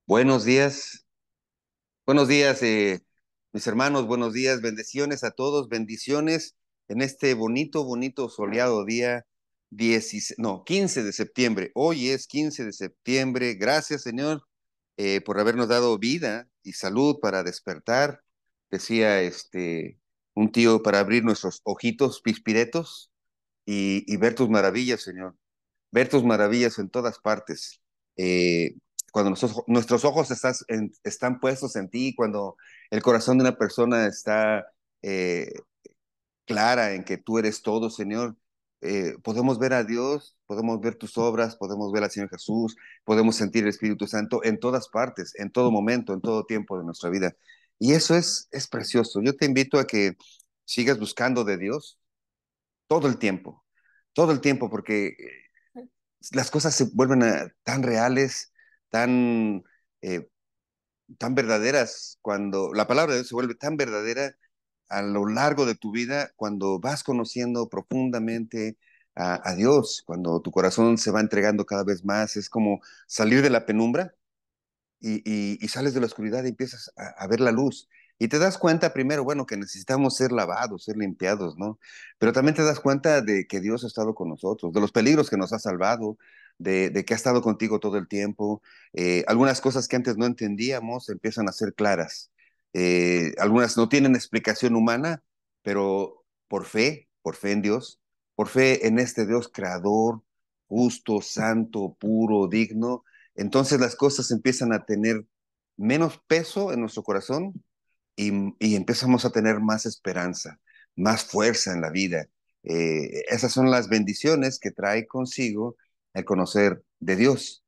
Buenos días, mis hermanos, buenos días, bendiciones a todos, bendiciones en este bonito, soleado día 15 de septiembre. Hoy es 15 de septiembre. Gracias, Señor, por habernos dado vida y salud para despertar. Decía un tío, para abrir nuestros ojitos pispiretos y ver tus maravillas, Señor, ver tus maravillas en todas partes. Eh, Cuando nuestros ojos están puestos en ti, cuando el corazón de una persona está eh, clara en que tú eres todo, Señor, podemos ver a Dios, podemos ver tus obras, podemos ver al Señor Jesús, podemos sentir el Espíritu Santo en todas partes, en todo momento, en todo tiempo de nuestra vida. Y eso es precioso. Yo te invito a que sigas buscando de Dios todo el tiempo, porque las cosas se vuelven tan reales, tan, eh, tan verdaderas, cuando la palabra de Dios se vuelve tan verdadera a lo largo de tu vida, cuando vas conociendo profundamente a Dios, cuando tu corazón se va entregando cada vez más, es como salir de la penumbra y sales de la oscuridad y empiezas a ver la luz. Y te das cuenta primero, bueno, que necesitamos ser lavados, ser limpiados, ¿no? Pero también te das cuenta de que Dios ha estado con nosotros, de los peligros que nos ha salvado, de que ha estado contigo todo el tiempo. Algunas cosas que antes no entendíamos empiezan a ser claras. Algunas no tienen explicación humana, pero por fe en Dios, por fe en este Dios creador, justo, santo, puro, digno, entonces las cosas empiezan a tener menos peso en nuestro corazón y empezamos a tener más esperanza, más fuerza en la vida. Esas son las bendiciones que trae consigo el conocer de Dios,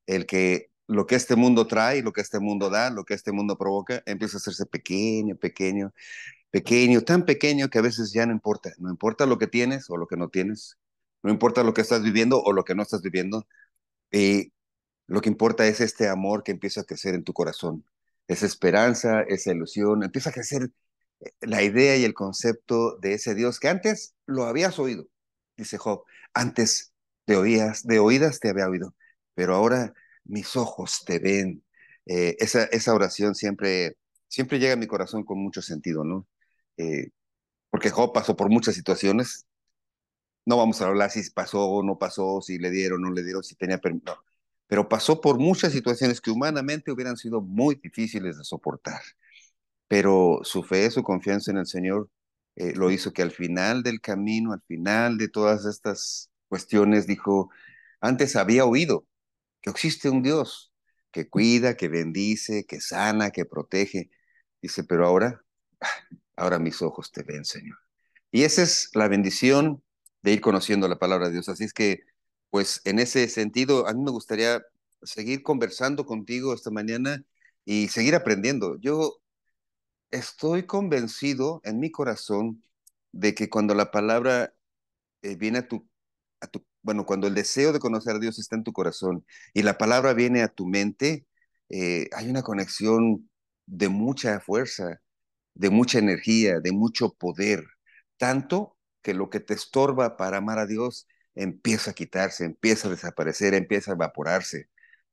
el que lo que este mundo trae, lo que este mundo da, lo que este mundo provoca, empieza a hacerse pequeño, tan pequeño que a veces ya no importa. No importa lo que tienes o lo que no tienes, no importa lo que estás viviendo o lo que no estás viviendo. Eh, lo que importa es este amor que empieza a crecer en tu corazón, esa esperanza, esa ilusión, empieza a crecer la idea y el concepto de ese Dios que antes lo habías oído, dice Job, antes de oídas te había oído, pero ahora mis ojos te ven. Esa oración siempre llega a mi corazón con mucho sentido, ¿no? Eh, Porque Job pasó por muchas situaciones. No vamos a hablar si pasó o no pasó, si le dieron o no le dieron, si tenía permiso. No. Pero pasó por muchas situaciones que humanamente hubieran sido muy difíciles de soportar. Pero su fe, su confianza en el Señor, lo hizo que al final del camino, al final de todas estas cuestiones, dijo, antes había oído que existe un Dios que cuida, que bendice, que sana, que protege. Dice, pero ahora mis ojos te ven, Señor. Y esa es la bendición de ir conociendo la palabra de Dios. Así es que, pues en ese sentido, a mí me gustaría seguir conversando contigo esta mañana y seguir aprendiendo. Yo estoy convencido en mi corazón de que cuando la palabra viene bueno, cuando el deseo de conocer a Dios está en tu corazón y la palabra viene a tu mente, hay una conexión de mucha fuerza, de mucha energía, de mucho poder, tanto que lo que te estorba para amar a Dios empieza a quitarse, empieza a desaparecer, empieza a evaporarse.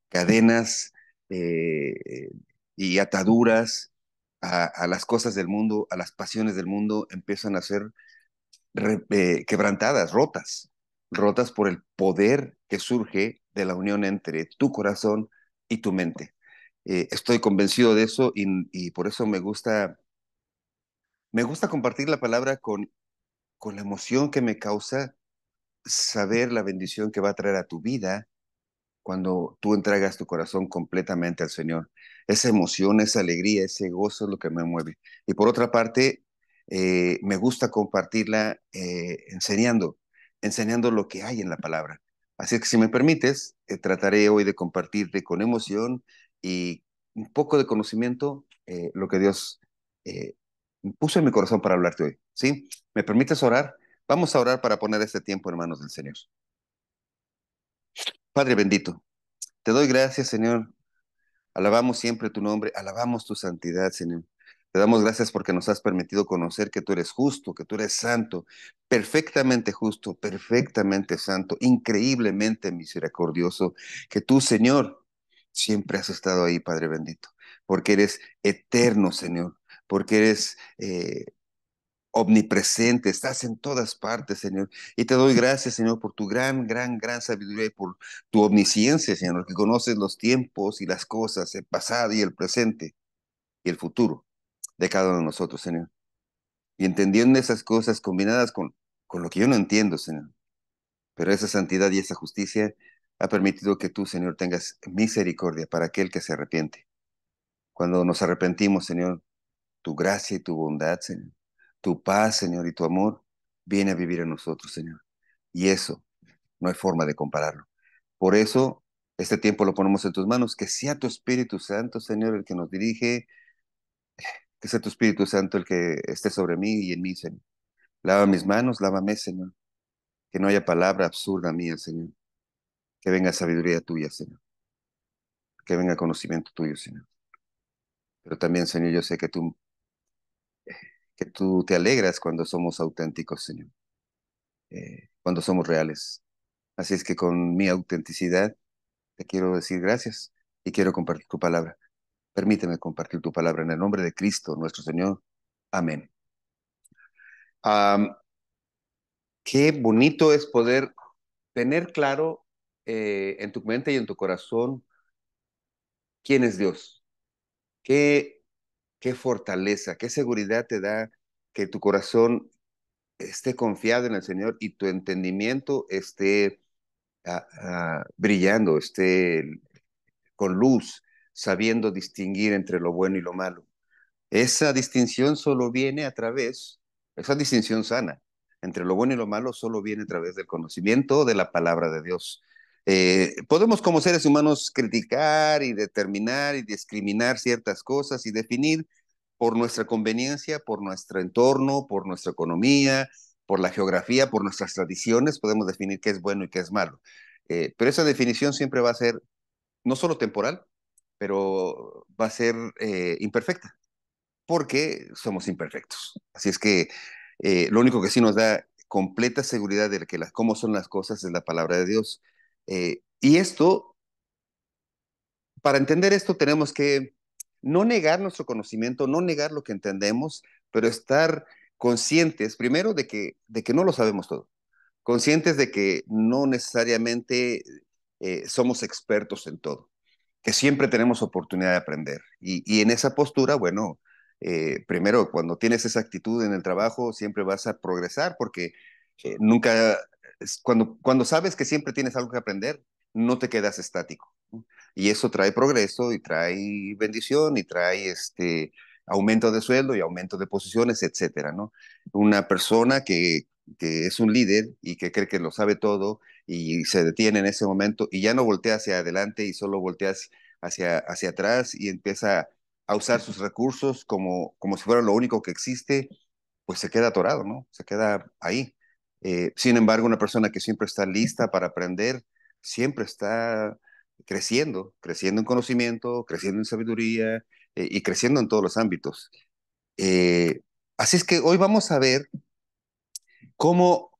Cadenas eh, y ataduras a las cosas del mundo, a las pasiones del mundo, empiezan a ser quebrantadas, rotas por el poder que surge de la unión entre tu corazón y tu mente. Estoy convencido de eso y por eso me gusta compartir la palabra con la emoción que me causa saber la bendición que va a traer a tu vida cuando tú entregas tu corazón completamente al Señor. Esa emoción, esa alegría, ese gozo es lo que me mueve. Y por otra parte, me gusta compartirla enseñando lo que hay en la palabra. Así que si me permites, trataré hoy de compartirte con emoción y un poco de conocimiento lo que Dios eh, puso en mi corazón para hablarte hoy. ¿Sí? ¿Me permites orar? Vamos a orar para poner este tiempo en manos del Señor. Padre bendito, te doy gracias, Señor. Alabamos siempre tu nombre, alabamos tu santidad, Señor. Te damos gracias porque nos has permitido conocer que tú eres justo, que tú eres santo, perfectamente justo, perfectamente santo, increíblemente misericordioso, que tú, Señor, Siempre has estado ahí, Padre bendito, porque eres eterno, Señor, porque eres omnipresente, estás en todas partes, Señor. Y te doy gracias, Señor, por tu gran sabiduría y por tu omnisciencia, Señor, que conoces los tiempos y las cosas, el pasado y el presente y el futuro de cada uno de nosotros, Señor. Y entendiendo esas cosas combinadas con lo que yo no entiendo, Señor. Pero esa santidad y esa justicia ha permitido que tú, Señor, tengas misericordia para aquel que se arrepiente. Cuando nos arrepentimos, Señor, tu gracia y tu bondad, Señor, tu paz, Señor, y tu amor viene a vivir en nosotros, Señor. Y eso no hay forma de compararlo. Por eso, este tiempo lo ponemos en tus manos, que sea tu Espíritu Santo, Señor, el que nos dirige, que sea tu Espíritu Santo el que esté sobre mí y en mí, Señor. Lava mis manos, lávame, Señor. Que no haya palabra absurda mía, Señor. Que venga sabiduría tuya, Señor. Que venga conocimiento tuyo, Señor. Pero también, Señor, yo sé que tú te alegras cuando somos auténticos, Señor. Cuando somos reales. Así es que con mi autenticidad te quiero decir gracias y quiero compartir tu palabra. Permíteme compartir tu palabra en el nombre de Cristo, nuestro Señor. Amén. Am, Qué bonito es poder tener claro en tu mente y en tu corazón quién es Dios. Qué, qué fortaleza, qué seguridad te da que tu corazón esté confiado en el Señor y tu entendimiento esté brillando, esté con luz, sabiendo distinguir entre lo bueno y lo malo. Esa distinción solo viene a través, esa distinción sana entre lo bueno y lo malo solo viene a través del conocimiento de la palabra de Dios. Podemos como seres humanos criticar y determinar y discriminar ciertas cosas y definir por nuestra conveniencia, por nuestro entorno, por nuestra economía, por la geografía, por nuestras tradiciones, podemos definir qué es bueno y qué es malo. Pero esa definición siempre va a ser no solo temporal, pero va a ser imperfecta porque somos imperfectos. Así es que lo único que sí nos da completa seguridad de que cómo son las cosas es la palabra de Dios. Y esto, para entender esto, tenemos que no negar nuestro conocimiento, no negar lo que entendemos, pero estar conscientes, primero, de que no lo sabemos todo, conscientes de que no necesariamente somos expertos en todo, que siempre tenemos oportunidad de aprender. Y en esa postura, bueno, primero, cuando tienes esa actitud en el trabajo, siempre vas a progresar porque nunca, cuando sabes que siempre tienes algo que aprender, no te quedas estático, ¿no? Y eso trae progreso y trae bendición y trae aumento de sueldo y aumento de posiciones, etcétera, ¿no? Una persona que es un líder y que cree que lo sabe todo y se detiene en ese momento y ya no voltea hacia adelante y solo voltea hacia atrás y empieza a usar sus recursos como si fuera lo único que existe, pues se queda atorado, ¿no? Se queda ahí. Sin embargo, una persona que siempre está lista para aprender, siempre está creciendo en conocimiento, creciendo en sabiduría y creciendo en todos los ámbitos. Eh, Así es que hoy vamos a ver cómo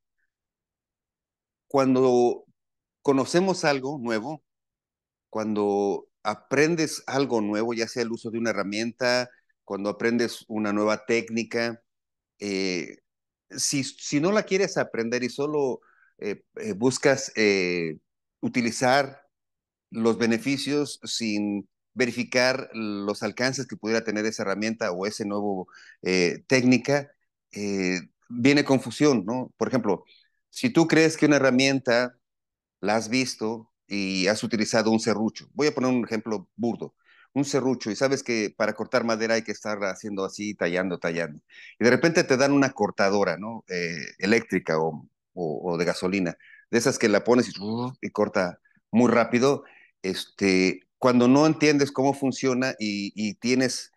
cuando conocemos algo nuevo, cuando aprendes algo nuevo, ya sea el uso de una herramienta, cuando aprendes una nueva técnica, eh, si no la quieres aprender y solo buscas utilizar los beneficios sin verificar los alcances que pudiera tener esa herramienta o ese nuevo técnica, viene confusión, ¿no? Por ejemplo, si tú crees que una herramienta la has visto y has utilizado un serrucho. Voy a poner un ejemplo burdo. Un serrucho y sabes que para cortar madera hay que estar haciendo así, tallando. Y de repente te dan una cortadora, ¿no? Eléctrica o de gasolina. De esas que la pones y corta muy rápido. Cuando no entiendes cómo funciona y tienes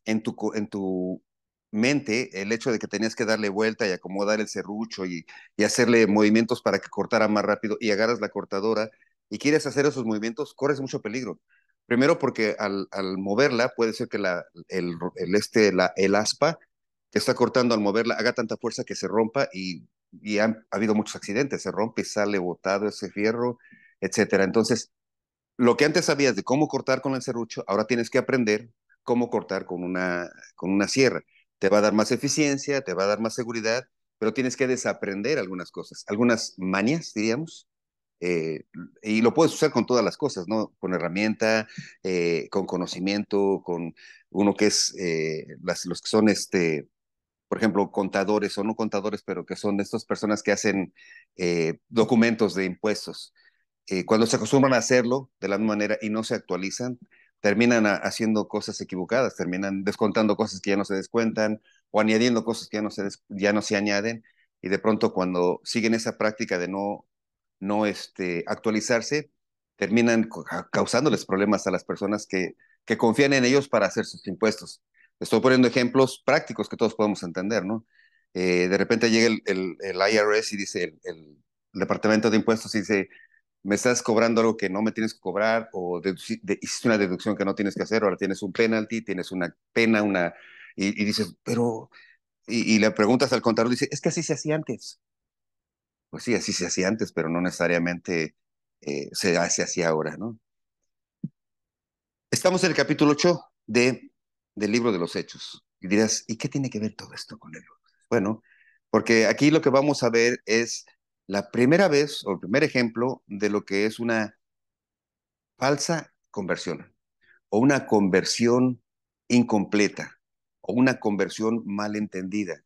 en tu mente el hecho de que tenías que darle vuelta y acomodar el serrucho y hacerle movimientos para que cortara más rápido y agarras la cortadora y quieres hacer esos movimientos, corres mucho peligro. Primero porque al moverla puede ser que el aspa que está cortando al moverla haga tanta fuerza que se rompa ha habido muchos accidentes, se rompe y sale botado ese fierro, etcétera. Entonces, Lo que antes sabías de cómo cortar con el serrucho, ahora tienes que aprender cómo cortar con una sierra. Te va a dar más eficiencia, te va a dar más seguridad, pero tienes que desaprender algunas cosas, algunas mañas, diríamos, eh, y lo puedes usar con todas las cosas, ¿no? Con herramienta, con conocimiento, con uno que es, los que son, por ejemplo, contadores o no contadores, pero que son estas personas que hacen documentos de impuestos. Cuando se acostumbran a hacerlo de la misma manera y no se actualizan, terminan haciendo cosas equivocadas, terminan descontando cosas que ya no se descuentan o añadiendo cosas que ya no se añaden, y de pronto cuando siguen esa práctica de no actualizarse, terminan causándoles problemas a las personas que confían en ellos para hacer sus impuestos. Estoy poniendo ejemplos prácticos que todos podemos entender, ¿no? De repente llega el IRS y dice, el Departamento de Impuestos y dice, me estás cobrando algo que no me tienes que cobrar, o hiciste una deducción que no tienes que hacer, ahora tienes un penalty, tienes una pena, y dices, pero, y le preguntas al contador, dice, es que así se hacía antes. Pues sí, así se hacía antes, pero no necesariamente se hace así ahora, ¿no? Estamos en el capítulo 8 del libro de los Hechos. Y dirás, ¿y qué tiene que ver todo esto con el libro? Bueno, porque aquí lo que vamos a ver es la primera vez o el primer ejemplo de lo que es una falsa conversión o una conversión incompleta o una conversión mal entendida,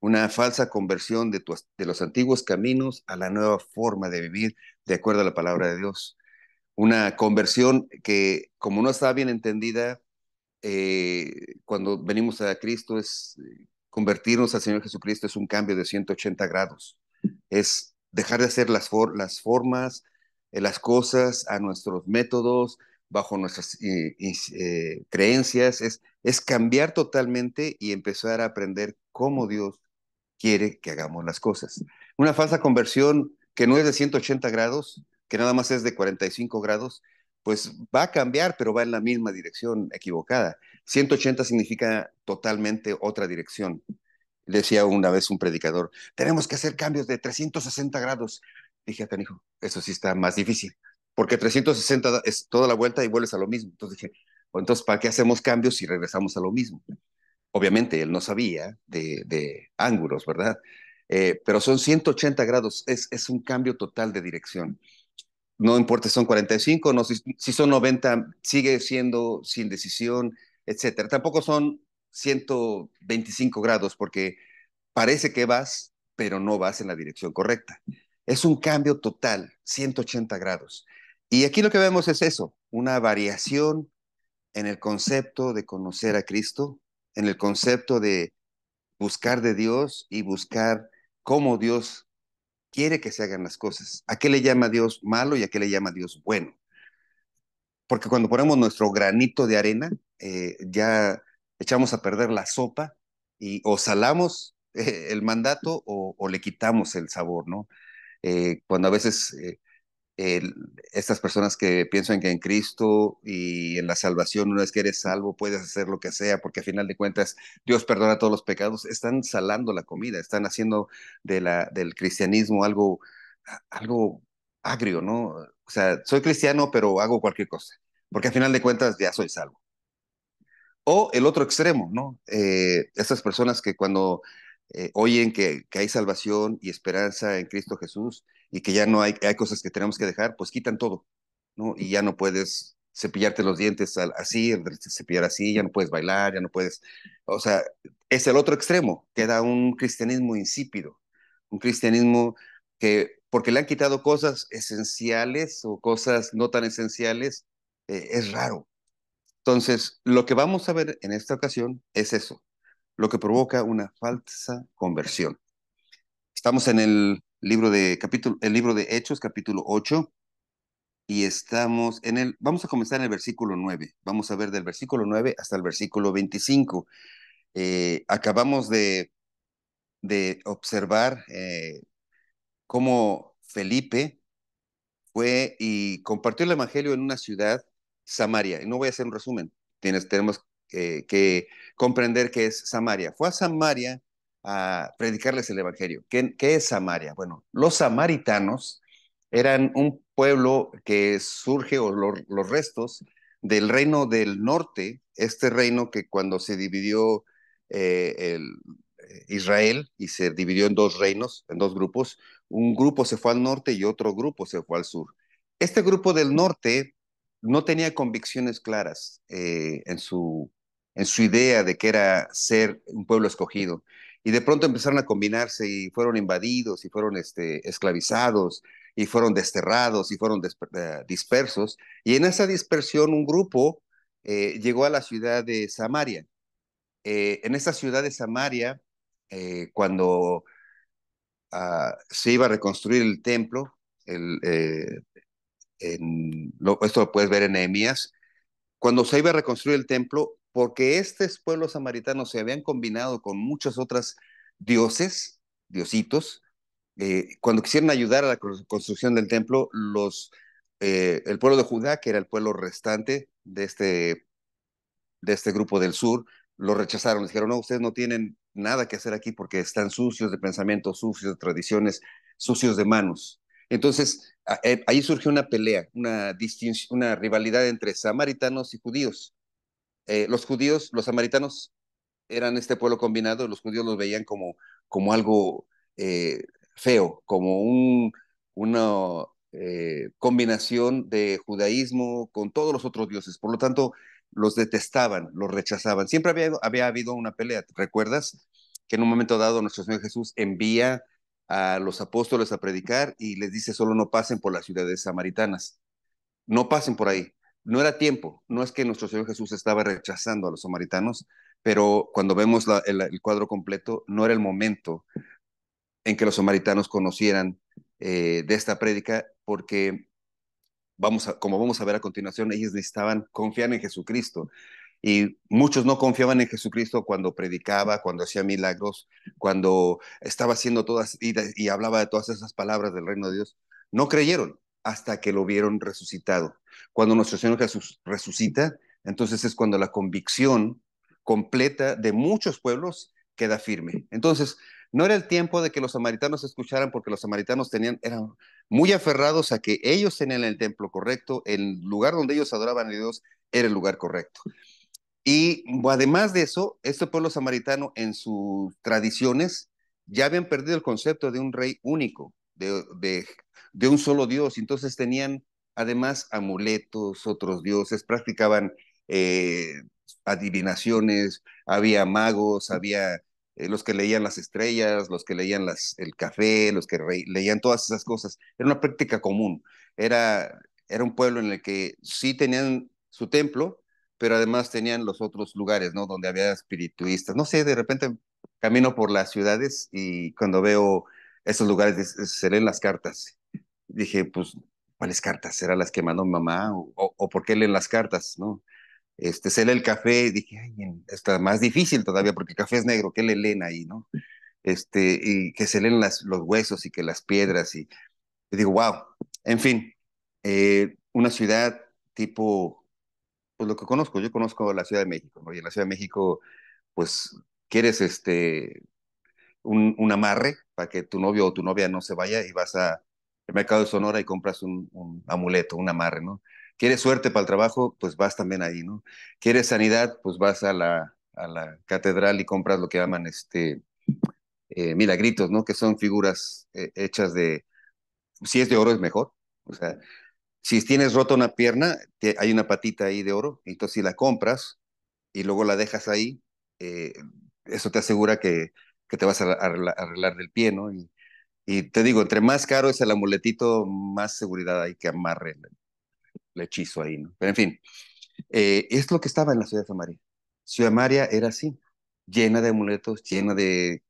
una falsa conversión de los antiguos caminos a la nueva forma de vivir de acuerdo a la palabra de Dios. Una conversión que, como no está bien entendida, cuando venimos a Cristo, es convertirnos al Señor Jesucristo, es un cambio de 180 grados. Es dejar de hacer las formas, las cosas a nuestros métodos, bajo nuestras creencias. Es cambiar totalmente y empezar a aprender cómo Dios quiere que hagamos las cosas. Una falsa conversión que no es de 180 grados, que nada más es de 45 grados, pues va a cambiar, pero va en la misma dirección equivocada. 180 significa totalmente otra dirección. Decía una vez un predicador, tenemos que hacer cambios de 360 grados. Dije, canijo, eso sí está más difícil, porque 360 es toda la vuelta y vuelves a lo mismo. Entonces dije, entonces, ¿para qué hacemos cambios si regresamos a lo mismo? Obviamente él no sabía de ángulos, ¿verdad? Pero son 180 grados, es un cambio total de dirección. No importa si son 45, no, si son 90, sigue siendo sin decisión, etcétera. Tampoco son 125 grados, porque parece que vas, pero no vas en la dirección correcta. Es un cambio total, 180 grados. Y aquí lo que vemos es eso, una variación en el concepto de conocer a Cristo, en el concepto de buscar de Dios y buscar cómo Dios quiere que se hagan las cosas. ¿A qué le llama Dios malo y a qué le llama Dios bueno? Porque cuando ponemos nuestro granito de arena, ya echamos a perder la sopa y o salamos el mandato o le quitamos el sabor, ¿no? Cuando a veces el- estas personas que piensan que en Cristo y en la salvación, una vez que eres salvo, puedes hacer lo que sea, porque a final de cuentas Dios perdona todos los pecados, están salando la comida, están haciendo del cristianismo algo agrio, ¿no? O sea, soy cristiano, pero hago cualquier cosa, porque a final de cuentas ya soy salvo. O el otro extremo, ¿no? Estas personas que cuando oyen que hay salvación y esperanza en Cristo Jesús y que ya no hay cosas que tenemos que dejar, pues quitan todo, ¿no? Y ya no puedes cepillarte los dientes así, cepillar así, ya no puedes bailar, ya no puedes, o sea, es el otro extremo, queda un cristianismo insípido, un cristianismo que, porque le han quitado cosas esenciales o cosas no tan esenciales, es raro. Entonces, lo que vamos a ver en esta ocasión es eso, lo que provoca una falsa conversión. Estamos en el libro de Hechos, capítulo 8, y estamos vamos a comenzar en el versículo 9. Vamos a ver del versículo 9 hasta el versículo 25. Acabamos de observar cómo Felipe fue y compartió el evangelio en una ciudad, Samaria. Y no voy a hacer un resumen, tenemos que comprender qué es Samaria. Fue a Samaria a predicarles el evangelio. ¿Qué es Samaria? Bueno, los samaritanos eran pueblo que surge, o los restos del reino del norte, este reino que cuando se dividió Israel y se dividió en dos reinos, en dos grupos, un grupo se fue al norte y otro grupo se fue al sur. Este grupo del norte no tenía convicciones claras en su idea de que era ser un pueblo escogido. Y de pronto empezaron a combinarse y fueron invadidos y fueron esclavizados y fueron desterrados y fueron dispersos. Y en esa dispersión un grupo llegó a la ciudad de Samaria. En esa ciudad de Samaria, cuando se iba a reconstruir el templo, el, esto lo puedes ver en Nehemías, cuando se iba a reconstruir el templo, porque estos pueblos samaritanos se habían combinado con muchos otros dioses, diositos, cuando quisieron ayudar a la construcción del templo, el pueblo de Judá, que era el pueblo restante de este grupo del sur, lo rechazaron. Les dijeron, no, ustedes no tienen nada que hacer aquí porque están sucios de pensamientos, sucios de tradiciones, sucios de manos. Entonces, ahí surgió una pelea, una rivalidad entre samaritanos y judíos. Los judíos, los samaritanos eran este pueblo combinado, los judíos los veían como algo eh, feo, como una combinación de judaísmo con todos los otros dioses. Por lo tanto, los detestaban, los rechazaban. Siempre había habido una pelea. ¿Recuerdas que en un momento dado nuestro Señor Jesús envía a los apóstoles a predicar y les dice solo no pasen por las ciudades samaritanas? No pasen por ahí. No era tiempo, no es que nuestro Señor Jesús estaba rechazando a los samaritanos, pero cuando vemos el cuadro completo, no era el momento en que los samaritanos conocieran de esta prédica, porque como vamos a ver a continuación, ellos necesitaban confiar en Jesucristo. Y muchos no confiaban en Jesucristo cuando predicaba, cuando hacía milagros, cuando estaba haciendo todas y hablaba de todas esas palabras del reino de Dios. No creyeron hasta que lo vieron resucitado. Cuando nuestro Señor Jesús resucita, entonces es cuando la convicción completa de muchos pueblos queda firme. Entonces, no era el tiempo de que los samaritanos escucharan, porque los samaritanos eran muy aferrados a que ellos tenían el templo correcto, el lugar donde ellos adoraban a Dios era el lugar correcto. Y además de eso, este pueblo samaritano en sus tradiciones ya habían perdido el concepto de un rey único, de un solo Dios. Entonces tenían además amuletos, otros dioses, practicaban eh, adivinaciones, había magos, había los que leían las estrellas, los que leían el café, los que leían todas esas cosas. Era una práctica común. Era un pueblo en el que sí tenían su templo, pero además tenían los otros lugares, ¿no? Donde había espirituistas. No sé, de repente camino por las ciudades y cuando veo esos lugares se leen las cartas. Dije, pues, ¿cuáles cartas? ¿Serán las que mandó mi mamá? ¿O por qué leen las cartas, no? Se lee el café, dije, ay, está más difícil todavía porque el café es negro, ¿qué le leen ahí, no? Y que se leen los huesos y que las piedras y digo, wow. En fin, una ciudad tipo pues lo que conozco, yo conozco la Ciudad de México, ¿no? Y en la Ciudad de México, pues, quieres un amarre para que tu novio o tu novia no se vaya y vas al mercado de Sonora y compras un amuleto, un amarre, ¿no? ¿Quieres suerte para el trabajo? Pues vas también ahí, ¿no? ¿Quieres sanidad? Pues vas a la catedral y compras lo que llaman milagritos, ¿no? Que son figuras hechas si es de oro es mejor. O sea, si tienes rota una pierna, hay una patita ahí de oro, entonces si la compras, y luego la dejas ahí, eh, eso te asegura que te vas a arreglar del pie, ¿no? Y te digo, entre más caro es el amuletito, más seguridad hay que amarre el hechizo ahí, ¿no? Pero en fin, es lo que estaba en la ciudad de Samaria. Ciudad de Samaria era así, llena de amuletos, llena de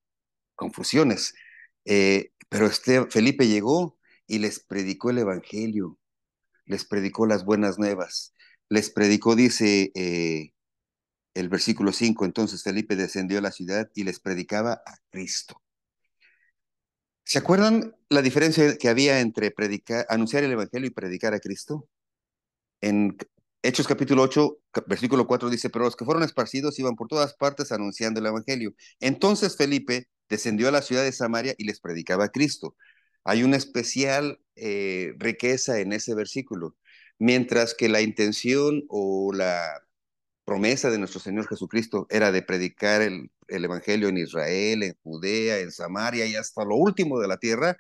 confusiones. Pero Felipe llegó y les predicó el evangelio, les predicó las buenas nuevas, les predicó, dice el versículo 5. Entonces Felipe descendió a la ciudad y les predicaba a Cristo. ¿Se acuerdan la diferencia que había entre anunciar el Evangelio y predicar a Cristo? En Hechos capítulo 8, versículo 4 dice, pero los que fueron esparcidos iban por todas partes anunciando el Evangelio. Entonces Felipe descendió a la ciudad de Samaria y les predicaba a Cristo. Hay una especial riqueza en ese versículo, mientras que la intención o la promesa de nuestro Señor Jesucristo era de predicar el Evangelio en Israel, en Judea, en Samaria y hasta lo último de la tierra.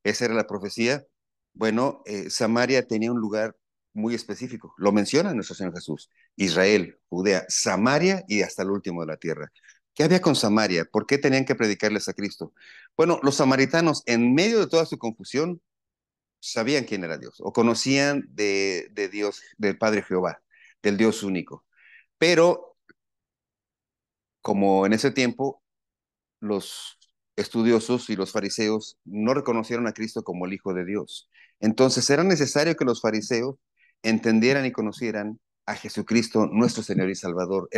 Esa era la profecía. Bueno, Samaria tenía un lugar muy específico. Lo menciona nuestro Señor Jesús. Israel, Judea, Samaria y hasta el último de la tierra. ¿Qué había con Samaria? ¿Por qué tenían que predicarles a Cristo? Bueno, los samaritanos, en medio de toda su confusión, sabían quién era Dios o conocían de Dios, del Padre Jehová, del Dios único. Pero como en ese tiempo los estudiosos y los fariseos no reconocieron a Cristo como el Hijo de Dios. Entonces era necesario que los fariseos entendieran y conocieran a Jesucristo, nuestro Señor y Salvador,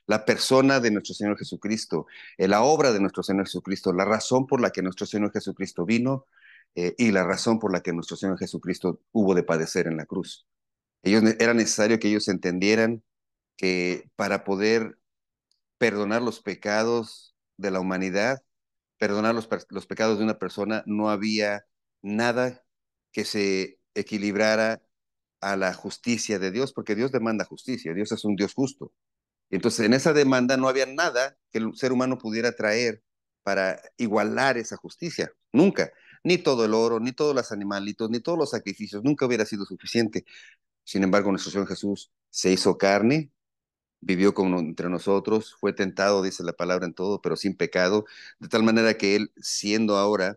la persona de nuestro Señor Jesucristo, la obra de nuestro Señor Jesucristo, la razón por la que nuestro Señor Jesucristo vino y la razón por la que nuestro Señor Jesucristo hubo de padecer en la cruz. Era necesario que ellos entendieran que para poder perdonar los pecados de la humanidad, perdonar los pecados de una persona, no había nada que se equilibrara a la justicia de Dios, porque Dios demanda justicia, Dios es un Dios justo. Y entonces en esa demanda no había nada que el ser humano pudiera traer para igualar esa justicia, nunca. Ni todo el oro, ni todos los animalitos, ni todos los sacrificios, nunca hubiera sido suficiente. Sin embargo, nuestro Señor Jesús se hizo carne, vivió como entre nosotros, fue tentado, dice la palabra en todo, pero sin pecado, de tal manera que él, siendo ahora,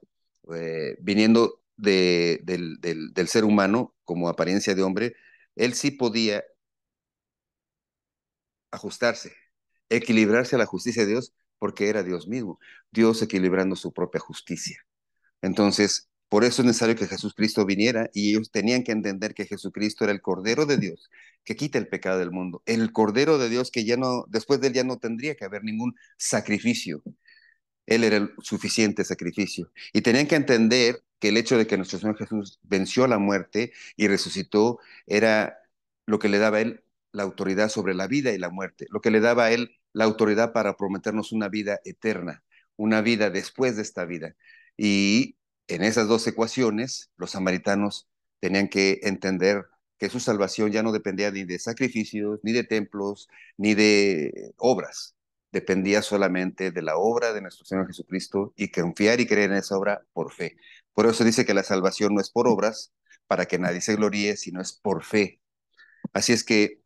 viniendo del ser humano como apariencia de hombre, él sí podía ajustarse, equilibrarse a la justicia de Dios, porque era Dios mismo, Dios equilibrando su propia justicia. Entonces, por eso es necesario que Jesucristo viniera y ellos tenían que entender que Jesucristo era el Cordero de Dios que quita el pecado del mundo, el Cordero de Dios que ya no, después de él ya no tendría que haber ningún sacrificio. Él era el suficiente sacrificio. Y tenían que entender que el hecho de que nuestro Señor Jesús venció la muerte y resucitó era lo que le daba a él la autoridad sobre la vida y la muerte, lo que le daba a él la autoridad para prometernos una vida eterna, una vida después de esta vida. Y en esas dos ecuaciones, los samaritanos tenían que entender que su salvación ya no dependía ni de sacrificios, ni de templos, ni de obras, dependía solamente de la obra de nuestro Señor Jesucristo y confiar y creer en esa obra por fe. Por eso dice que la salvación no es por obras, para que nadie se gloríe, sino es por fe. Así es que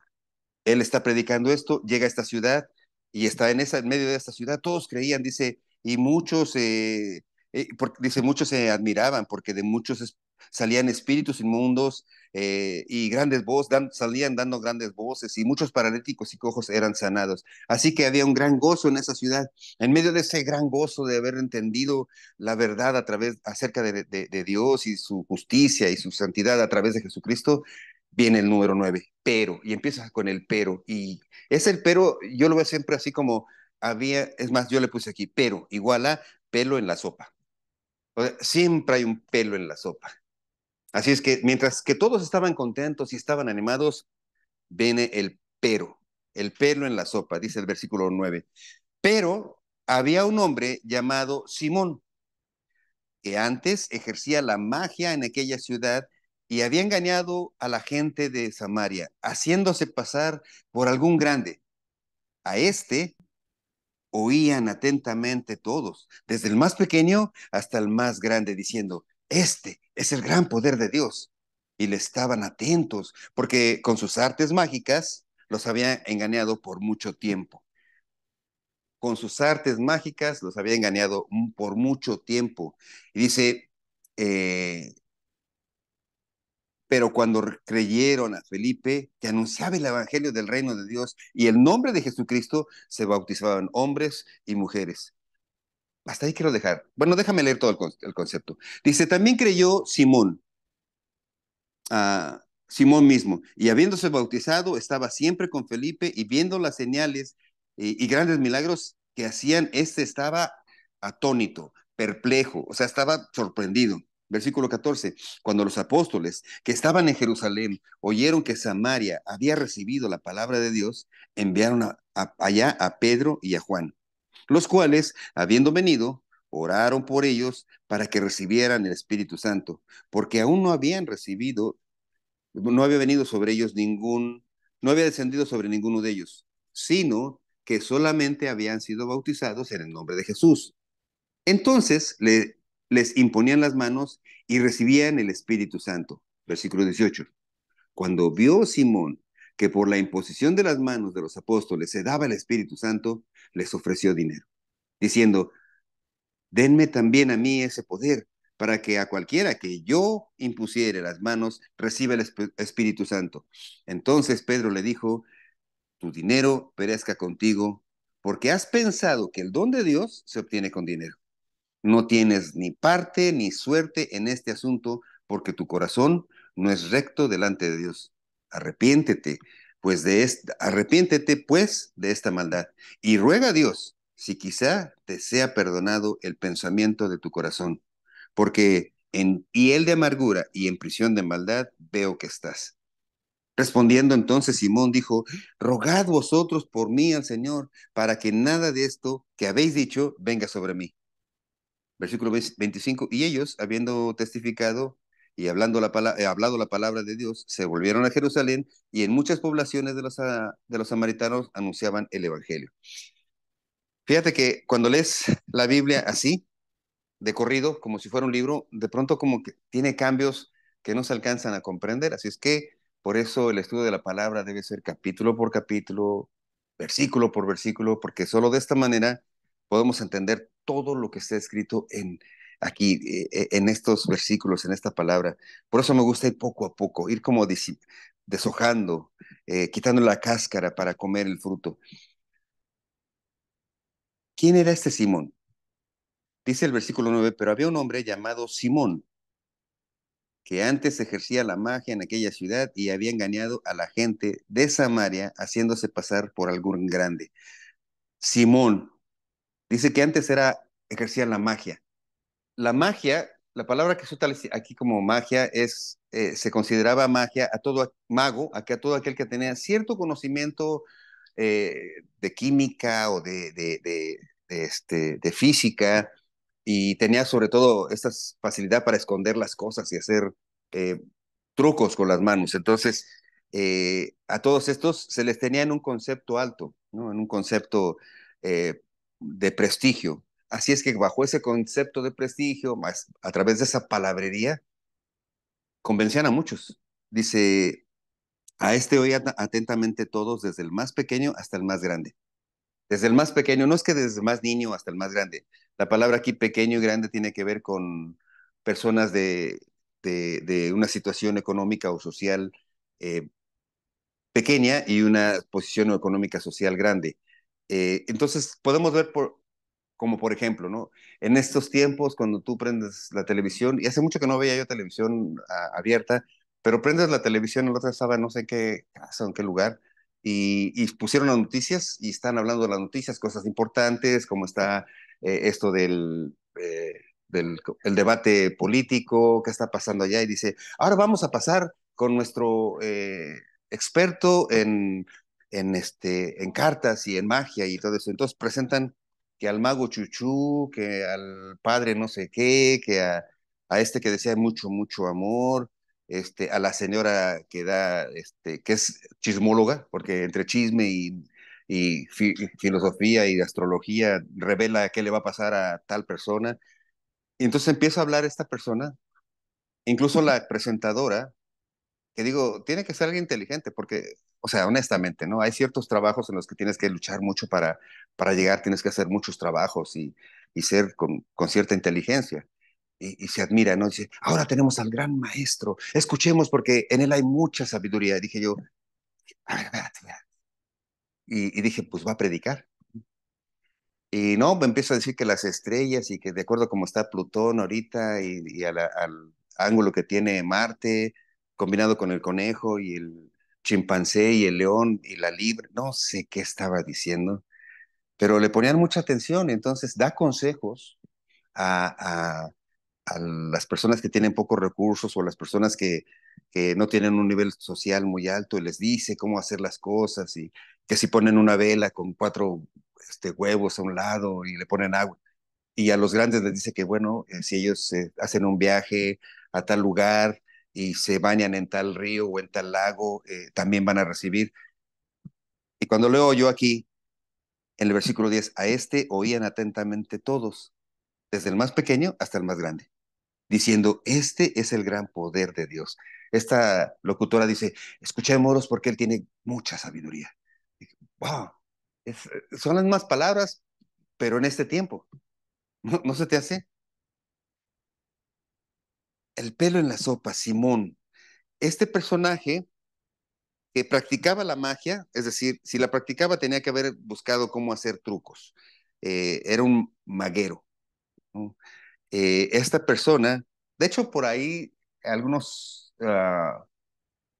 él está predicando esto, llega a esta ciudad y está en medio de esta ciudad. Todos creían, dice, y muchos, dice, muchos se admiraban porque de muchos salían espíritus inmundos y grandes voces, salían dando grandes voces y muchos paralíticos y cojos eran sanados. Así que había un gran gozo en esa ciudad. En medio de ese gran gozo de haber entendido la verdad acerca de Dios y su justicia y su santidad a través de Jesucristo, viene el número 9, pero, y empieza con el pero, y es el pero, yo lo veo siempre así como es más, yo le puse aquí, pero, igual a pelo en la sopa. O sea, siempre hay un pelo en la sopa. Así es que mientras que todos estaban contentos y estaban animados, viene el pelo en la sopa, dice el versículo 9. Pero había un hombre llamado Simón, que antes ejercía la magia en aquella ciudad y había engañado a la gente de Samaria, haciéndose pasar por algún grande. A este oían atentamente todos, desde el más pequeño hasta el más grande, diciendo, este es el gran poder de Dios. Y le estaban atentos, porque con sus artes mágicas los había engañado por mucho tiempo. Con sus artes mágicas los había engañado por mucho tiempo. Y dice, eh, pero cuando creyeron a Felipe, que anunciaba el evangelio del reino de Dios y el nombre de Jesucristo, se bautizaban hombres y mujeres. Hasta ahí quiero dejar. Bueno, déjame leer todo el concepto. Dice, también creyó Simón, Simón mismo, y habiéndose bautizado, estaba siempre con Felipe y viendo las señales y grandes milagros que hacían, este estaba atónito, perplejo, o sea, estaba sorprendido. Versículo 14, cuando los apóstoles que estaban en Jerusalén oyeron que Samaria había recibido la palabra de Dios, enviaron allá a Pedro y a Juan, los cuales, habiendo venido, oraron por ellos para que recibieran el Espíritu Santo, porque aún no habían recibido, no había venido sobre ellos no había descendido sobre ninguno de ellos, sino que solamente habían sido bautizados en el nombre de Jesús. Entonces les imponían las manos y recibían el Espíritu Santo. Versículo 18. Cuando vio Simón que por la imposición de las manos de los apóstoles se daba el Espíritu Santo, les ofreció dinero, diciendo, denme también a mí ese poder, para que a cualquiera que yo impusiere las manos reciba el Espíritu Santo. Entonces Pedro le dijo, tu dinero perezca contigo, porque has pensado que el don de Dios se obtiene con dinero. No tienes ni parte ni suerte en este asunto, porque tu corazón no es recto delante de Dios. Arrepiéntete, arrepiéntete pues de esta maldad y ruega a Dios si quizá te sea perdonado el pensamiento de tu corazón, porque en hiel de amargura y en prisión de maldad veo que estás. Respondiendo entonces Simón dijo, rogad vosotros por mí al Señor, para que nada de esto que habéis dicho venga sobre mí. Versículo 25, y ellos, habiendo testificado y hablado la palabra de Dios, se volvieron a Jerusalén y en muchas poblaciones de los samaritanos anunciaban el Evangelio. Fíjate que cuando lees la Biblia así, de corrido, como si fuera un libro, de pronto como que tiene cambios que no se alcanzan a comprender. Así es que por eso el estudio de la palabra debe ser capítulo por capítulo, versículo por versículo, porque solo de esta manera podemos entender todo lo que está escrito aquí, en estos versículos, en esta palabra. Por eso me gusta ir poco a poco, ir como deshojando, quitando la cáscara para comer el fruto. ¿Quién era este Simón? Dice el versículo 9, pero había un hombre llamado Simón, que antes ejercía la magia en aquella ciudad y había engañado a la gente de Samaria haciéndose pasar por algún grande. Simón, dice que antes ejercía la magia. La magia, la palabra que se utiliza aquí como magia se consideraba magia a todo mago, a todo aquel que tenía cierto conocimiento de química o de física, y tenía sobre todo esta facilidad para esconder las cosas y hacer eh, trucos con las manos. Entonces, a todos estos se les tenía en un concepto alto, ¿no? En un concepto de prestigio. Así es que bajo ese concepto de prestigio, más a través de esa palabrería, convencían a muchos. Dice, a este oían atentamente todos, desde el más pequeño hasta el más grande. Desde el más pequeño, no es que desde el más niño hasta el más grande. La palabra aquí pequeño y grande tiene que ver con personas de una situación económica o social eh, pequeña y una posición económica social grande. Entonces, podemos ver como por ejemplo, ¿no? En estos tiempos, cuando tú prendes la televisión, y hace mucho que no veía yo televisión abierta, pero prendes la televisión, el otro estaba no sé en qué casa, en qué lugar, y pusieron las noticias y están hablando de las noticias, cosas importantes, como está esto del el debate político, qué está pasando allá, y dice, ahora vamos a pasar con nuestro experto en cartas y en magia y todo eso. Entonces presentan que al mago Chuchú, que al padre no sé qué, a este que decía mucho, mucho amor, a la señora que es chismóloga, porque entre chisme y filosofía y astrología revela qué le va a pasar a tal persona. Y entonces empieza a hablar esta persona, incluso la presentadora, que digo, tiene que ser alguien inteligente, porque, o sea, honestamente, ¿no? Hay ciertos trabajos en los que tienes que luchar mucho para llegar, tienes que hacer muchos trabajos y ser con cierta inteligencia. Y se admira, ¿no? Dice, ahora tenemos al gran maestro, escuchemos porque en él hay mucha sabiduría. Dije yo, a ver, espérate, espérate. Y dije, pues va a predicar. Y no, me empieza a decir que las estrellas y que de acuerdo a cómo está Plutón ahorita y al ángulo que tiene Marte, combinado con el conejo y el chimpancé y el león y la libra, no sé qué estaba diciendo, pero le ponían mucha atención. Entonces da consejos a, a, a las personas que tienen pocos recursos o las personas que no tienen un nivel social muy alto y les dice cómo hacer las cosas y que si ponen una vela con cuatro huevos a un lado y le ponen agua. y a los grandes les dice que, bueno, si ellos hacen un viaje a tal lugar y se bañan en tal río o en tal lago, también van a recibir. Y cuando leo yo aquí, en el versículo 10, a este oían atentamente todos, desde el más pequeño hasta el más grande, diciendo, este es el gran poder de Dios. Esta locutora dice, escuchémonos porque él tiene mucha sabiduría. Wow, son las mismas palabras, pero en este tiempo. ¿No se te hace? El pelo en la sopa, Simón. Este personaje que practicaba la magia, es decir, si la practicaba tenía que haber buscado cómo hacer trucos. Era un maguero, ¿no? Esta persona, de hecho, por ahí algunos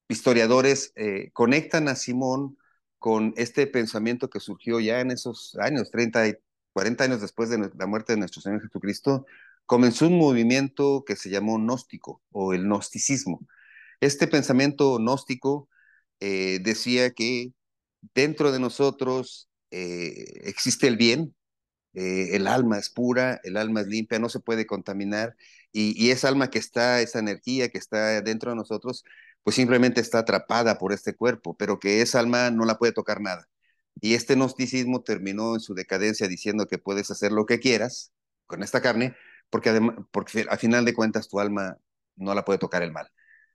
historiadores conectan a Simón con este pensamiento que surgió ya en esos años, 30 y 40 años después de la muerte de nuestro Señor Jesucristo, comenzó un movimiento que se llamó gnóstico o el gnosticismo. Este pensamiento gnóstico decía que dentro de nosotros existe el bien, el alma es pura, el alma es limpia, no se puede contaminar, y esa alma que está, esa energía que está dentro de nosotros, pues simplemente está atrapada por este cuerpo, pero que esa alma no la puede tocar nada. Y este gnosticismo terminó en su decadencia diciendo que puedes hacer lo que quieras con esta carne, porque, además, porque al final de cuentas tu alma no la puede tocar el mal.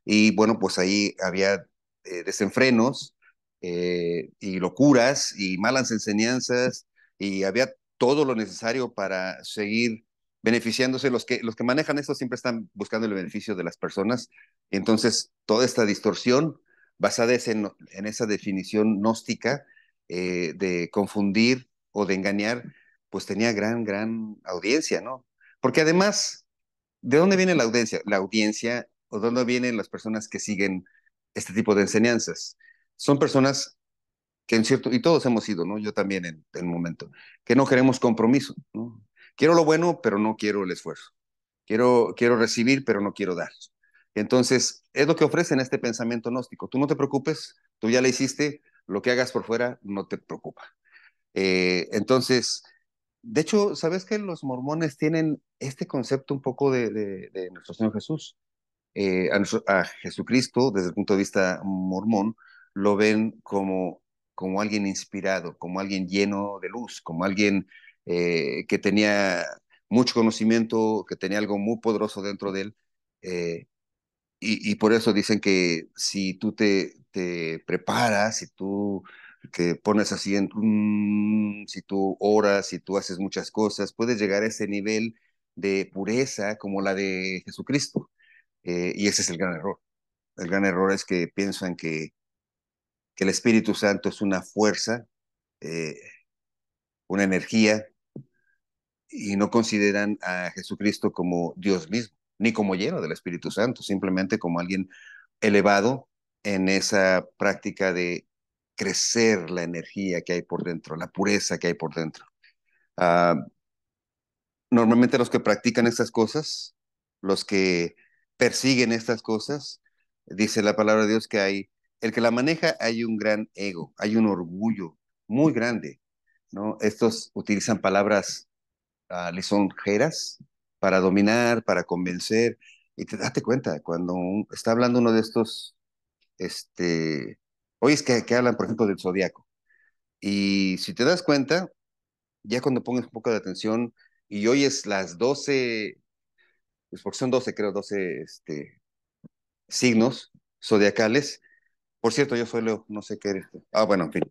Y bueno, pues ahí había desenfrenos y locuras y malas enseñanzas y había todo lo necesario para seguir beneficiándose. Los que manejan esto siempre están buscando el beneficio de las personas. Entonces, toda esta distorsión basada en esa definición gnóstica de confundir o de engañar, pues tenía gran audiencia, ¿no? Porque además, ¿de dónde viene la audiencia? La audiencia o de dónde vienen las personas que siguen este tipo de enseñanzas. Son personas que en cierto, y todos hemos sido, ¿no? Yo también en un momento, que no queremos compromiso, ¿no? Quiero lo bueno, pero no quiero el esfuerzo. Quiero recibir, pero no quiero dar. Entonces, es lo que ofrecen este pensamiento gnóstico. Tú no te preocupes, tú ya le hiciste, lo que hagas por fuera no te preocupa. Entonces, de hecho, ¿sabes que los mormones tienen este concepto un poco de nuestro Señor Jesús? A Jesucristo, desde el punto de vista mormón, lo ven como alguien inspirado, como alguien lleno de luz, como alguien que tenía mucho conocimiento, que tenía algo muy poderoso dentro de él. eh, y por eso dicen que si tú te preparas, si tú te pones así si tú oras, si tú haces muchas cosas, puedes llegar a ese nivel de pureza como la de Jesucristo. Y ese es el gran error. El gran error es que piensan que el Espíritu Santo es una fuerza, eh, una energía, y no consideran a Jesucristo como Dios mismo, ni como lleno del Espíritu Santo, simplemente como alguien elevado en esa práctica de crecer la energía que hay por dentro, la pureza que hay por dentro. Ah, Normalmente los que practican estas cosas, los que persiguen estas cosas, dice la palabra de Dios que el que la maneja hay un gran ego, hay un orgullo muy grande, ¿no? Estos utilizan palabras lisonjeras para dominar, para convencer, y te date cuenta, cuando está hablando uno de estos, hoy es que hablan, por ejemplo, del zodiaco, y si te das cuenta, ya cuando pongas un poco de atención y oyes las 12 pues porque son 12 creo, 12 signos zodiacales. Por cierto, yo soy Leo, no sé qué eres tú. Bueno, en fin.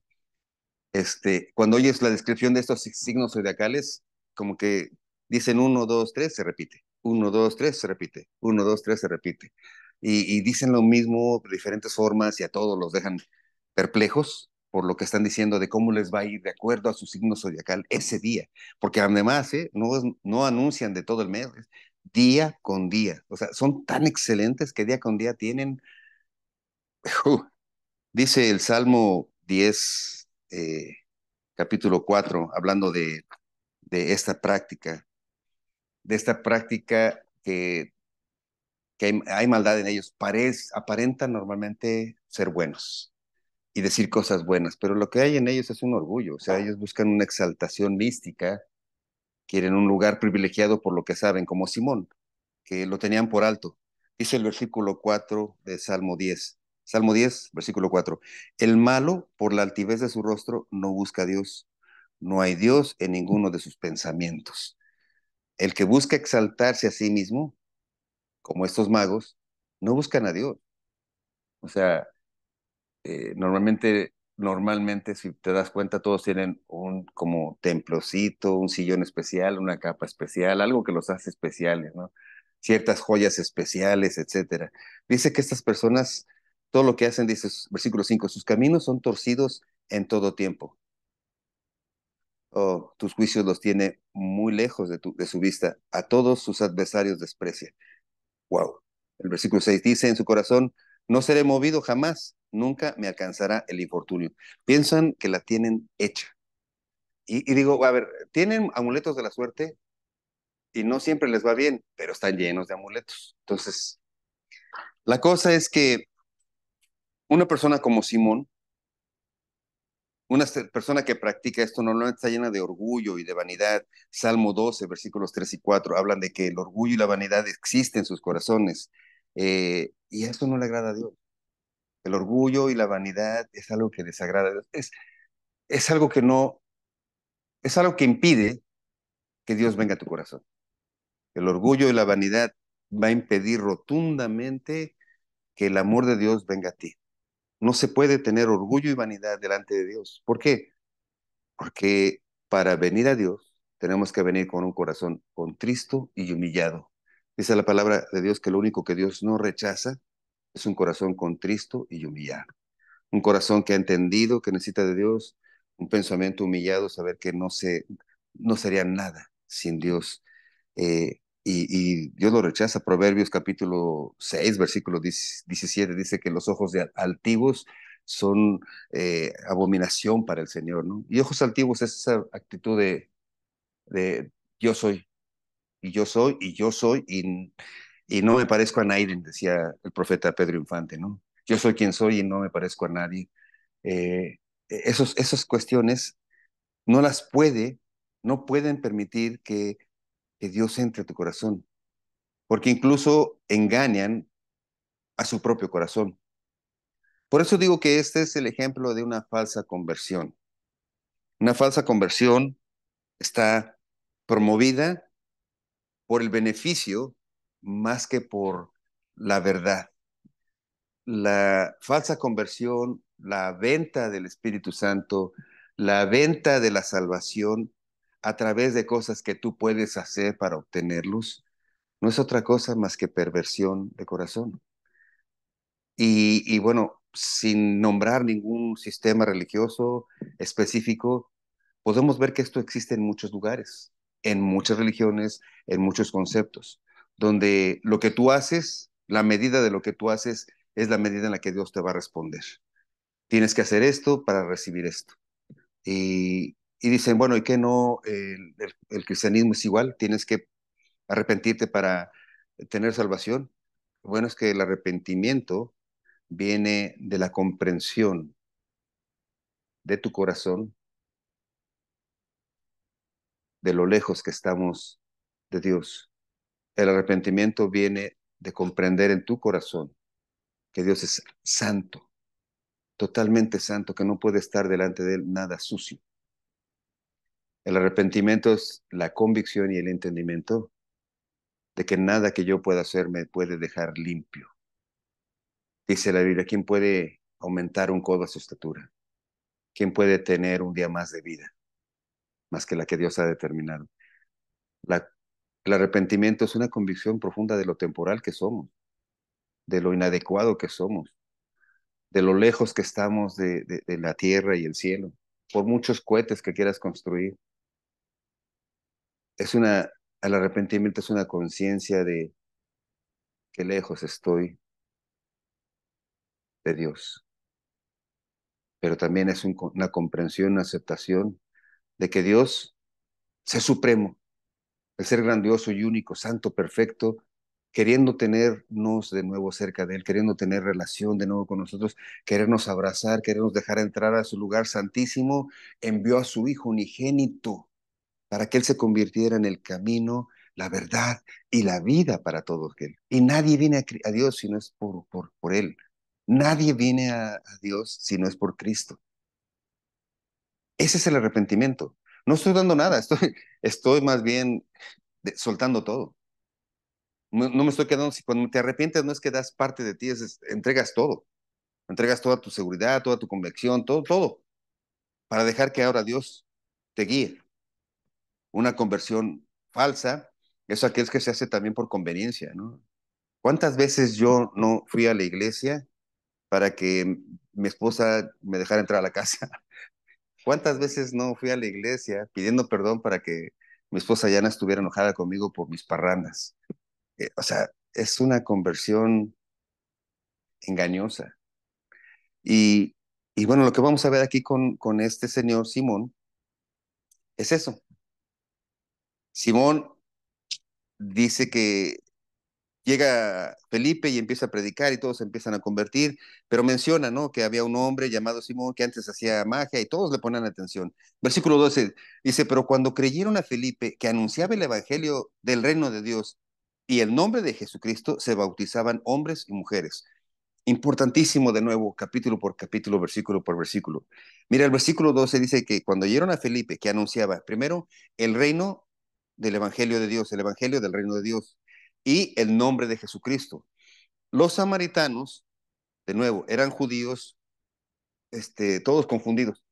Cuando oyes la descripción de estos signos zodiacales, como que dicen uno, dos, tres, se repite. Uno, dos, tres, se repite. Uno, dos, tres, se repite. Y dicen lo mismo de diferentes formas y a todos los dejan perplejos por lo que están diciendo de cómo les va a ir de acuerdo a su signo zodiacal ese día. Porque además, no anuncian de todo el mes, es día con día. O sea, son tan excelentes que día con día tienen. Dice el Salmo 10 capítulo 4 hablando de esta práctica que hay maldad en ellos. Aparentan normalmente ser buenos y decir cosas buenas, pero lo que hay en ellos es un orgullo. O sea, ellos buscan una exaltación mística quieren un lugar privilegiado por lo que saben, como Simón, que lo tenían por alto. Dice el versículo 4 de Salmo 10. Salmo 10, versículo 4. El malo, por la altivez de su rostro, no busca a Dios. No hay Dios en ninguno de sus pensamientos. El que busca exaltarse a sí mismo, como estos magos, no buscan a Dios. O sea, normalmente, si te das cuenta, todos tienen un como templocito, un sillón especial, una capa especial, algo que los hace especiales, ¿no? Ciertas joyas especiales, etcétera. Dice que estas personas, todo lo que hacen, dice versículo 5, sus caminos son torcidos en todo tiempo. Oh, tus juicios los tiene muy lejos de su vista. A todos sus adversarios desprecia. Wow. El versículo 6 dice en su corazón, no seré movido jamás, nunca me alcanzará el infortunio. Piensan que la tienen hecha. Y digo, a ver, tienen amuletos de la suerte y no siempre les va bien, pero están llenos de amuletos. Entonces, la cosa es que una persona como Simón, una persona que practica esto normalmente está llena de orgullo y de vanidad. Salmo 12, versículos 3 y 4 hablan de que el orgullo y la vanidad existen en sus corazones. Y eso no le agrada a Dios. El orgullo y la vanidad es algo que desagrada a Dios. Es algo que no, es algo que impide que Dios venga a tu corazón. El orgullo y la vanidad va a impedir rotundamente que el amor de Dios venga a ti. No se puede tener orgullo y vanidad delante de Dios. ¿Por qué? Porque para venir a Dios tenemos que venir con un corazón contristo y humillado. Dice la palabra de Dios que lo único que Dios no rechaza es un corazón contristo y humillado. Un corazón que ha entendido que necesita de Dios, un pensamiento humillado, saber que no sería nada sin Dios. Y Dios lo rechaza. Proverbios capítulo 6 versículo 17 dice que los ojos de altivos son abominación para el Señor, ¿no? Y ojos altivos es esa actitud de yo soy, y yo soy, y yo soy, y no me parezco a nadie, decía el profeta Pedro Infante, ¿no? Yo soy quien soy y no me parezco a nadie. eh, esas cuestiones no las no pueden permitir que Dios entre a tu corazón, porque incluso engañan a su propio corazón. Por eso digo que este es el ejemplo de una falsa conversión. Una falsa conversión está promovida por el beneficio más que por la verdad. La falsa conversión, la venta del Espíritu Santo, la venta de la salvación a través de cosas que tú puedes hacer para obtenerlos, no es otra cosa más que perversión de corazón. Y bueno, sin nombrar ningún sistema religioso específico, podemos ver que esto existe en muchos lugares, en muchas religiones, en muchos conceptos, donde lo que tú haces, la medida de lo que tú haces, es la medida en la que Dios te va a responder. Tienes que hacer esto para recibir esto. Y dicen, bueno, ¿y qué no? El cristianismo es igual, tienes que arrepentirte para tener salvación. Bueno, es que el arrepentimiento viene de la comprensión de tu corazón, de lo lejos que estamos de Dios. El arrepentimiento viene de comprender en tu corazón que Dios es santo, totalmente santo, que no puede estar delante de Él nada sucio. El arrepentimiento es la convicción y el entendimiento de que nada que yo pueda hacer me puede dejar limpio. Dice la Biblia, ¿quién puede aumentar un codo a su estatura? ¿Quién puede tener un día más de vida, más que la que Dios ha determinado? La, el arrepentimiento es una convicción profunda de lo temporal que somos, de lo inadecuado que somos, de lo lejos que estamos de la tierra y el cielo, por muchos cohetes que quieras construir. Es el arrepentimiento es una conciencia de que lejos estoy de Dios, pero también es una comprensión, una aceptación de que Dios es supremo, el ser grandioso y único, santo, perfecto, queriendo tenernos de nuevo cerca de Él, queriendo tener relación de nuevo con nosotros, querernos abrazar, querernos dejar entrar a su lugar santísimo, envió a su Hijo unigénito para que Él se convirtiera en el camino, la verdad y la vida para todos aquel. Y nadie viene a Dios si no es por Él. Nadie viene a Dios si no es por Cristo. Ese es el arrepentimiento. No estoy dando nada, estoy más bien soltando todo. No, no me estoy quedando, si cuando te arrepientes no es que das parte de ti, entregas toda tu seguridad, toda tu convicción, todo, todo, para dejar que ahora Dios te guíe. Una conversión falsa es aquel que se hace también por conveniencia, ¿no? ¿Cuántas veces yo no fui a la iglesia para que mi esposa me dejara entrar a la casa? ¿Cuántas veces no fui a la iglesia pidiendo perdón para que mi esposa ya no estuviera enojada conmigo por mis parrandas? O sea, es una conversión engañosa. Y, y bueno, lo que vamos a ver aquí con este señor Simón es eso. Simón dice que llega Felipe y empieza a predicar y todos se empiezan a convertir, pero menciona, ¿no? Que había un hombre llamado Simón que antes hacía magia y todos le ponían atención. Versículo 12 dice, pero cuando creyeron a Felipe que anunciaba el evangelio del reino de Dios y el nombre de Jesucristo, se bautizaban hombres y mujeres. Importantísimo de nuevo, capítulo por capítulo, versículo por versículo. Mira, el versículo 12 dice que cuando oyeron a Felipe que anunciaba primero el reino del evangelio de Dios, el evangelio del reino de Dios y el nombre de Jesucristo. Los samaritanos, de nuevo, eran judíos, todos confundidos,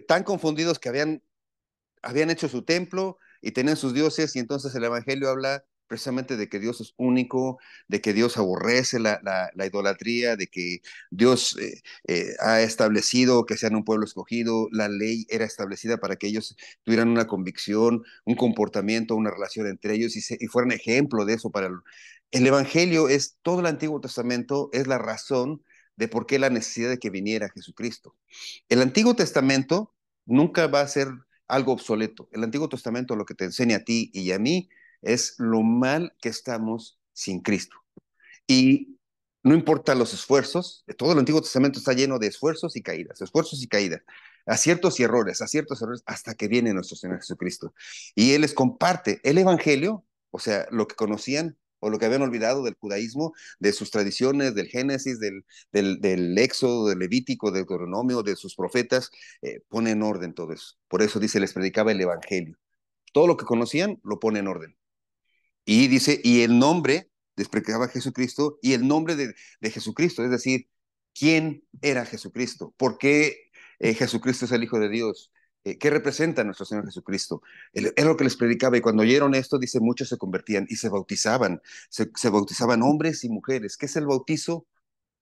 tan confundidos que habían hecho su templo y tenían sus dioses, y entonces el Evangelio habla precisamente de que Dios es único, de que Dios aborrece la idolatría, de que Dios ha establecido que sean un pueblo escogido, la ley era establecida para que ellos tuvieran una convicción, un comportamiento, una relación entre ellos y fueran ejemplo de eso para el Evangelio es todo el Antiguo Testamento, es la razón de por qué la necesidad de que viniera Jesucristo. El Antiguo Testamento nunca va a ser algo obsoleto. El Antiguo Testamento lo que te enseña a ti y a mí es lo mal que estamos sin Cristo. Y no importa los esfuerzos, todo el Antiguo Testamento está lleno de esfuerzos y caídas, aciertos y errores, hasta que viene nuestro Señor Jesucristo. Y Él les comparte el Evangelio, o sea, lo que conocían o lo que habían olvidado del judaísmo, de sus tradiciones, del Génesis, del Éxodo, del Levítico, del Deuteronomio, de sus profetas, pone en orden todo eso. Por eso dice, les predicaba el Evangelio. Todo lo que conocían lo pone en orden. Y dice, y el nombre, despreciaba a Jesucristo, y el nombre de Jesucristo, es decir, ¿quién era Jesucristo? ¿Por qué Jesucristo es el Hijo de Dios? ¿Qué representa nuestro Señor Jesucristo? Es lo que les predicaba, y cuando oyeron esto, dice, muchos se convertían y se bautizaban hombres y mujeres. ¿Qué es el bautizo?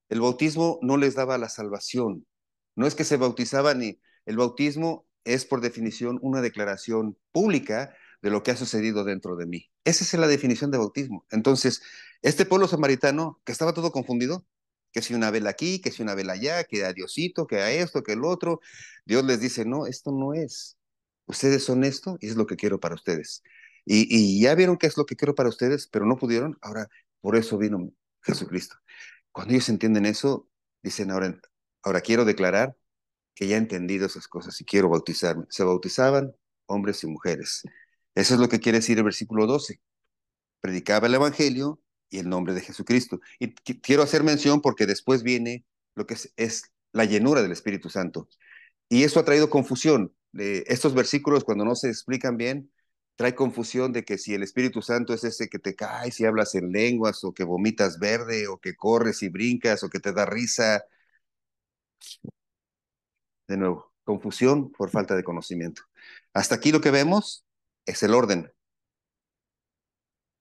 El bautismo no les daba la salvación. No es que se bautizaban y el bautismo es por definición una declaración pública de lo que ha sucedido dentro de mí. Esa es la definición de bautismo. Entonces, este pueblo samaritano, que estaba todo confundido, que si una vela aquí, que si una vela allá, que a Diosito, que a esto, que el otro, Dios les dice, no, esto no es. Ustedes son esto y es lo que quiero para ustedes. Y ya vieron qué es lo que quiero para ustedes, pero no pudieron. Ahora, por eso vino Jesucristo. Cuando ellos entienden eso, dicen, ahora quiero declarar que ya he entendido esas cosas y quiero bautizarme. Se bautizaban hombres y mujeres. Eso es lo que quiere decir el versículo 12. Predicaba el Evangelio y el nombre de Jesucristo. Y quiero hacer mención porque después viene lo que es la llenura del Espíritu Santo. Y eso ha traído confusión. Estos versículos, cuando no se explican bien, trae confusión de que si el Espíritu Santo es ese que te caes y hablas en lenguas, o que vomitas verde, o que corres y brincas, o que te da risa. De nuevo, confusión por falta de conocimiento. Hasta aquí lo que vemos es el orden,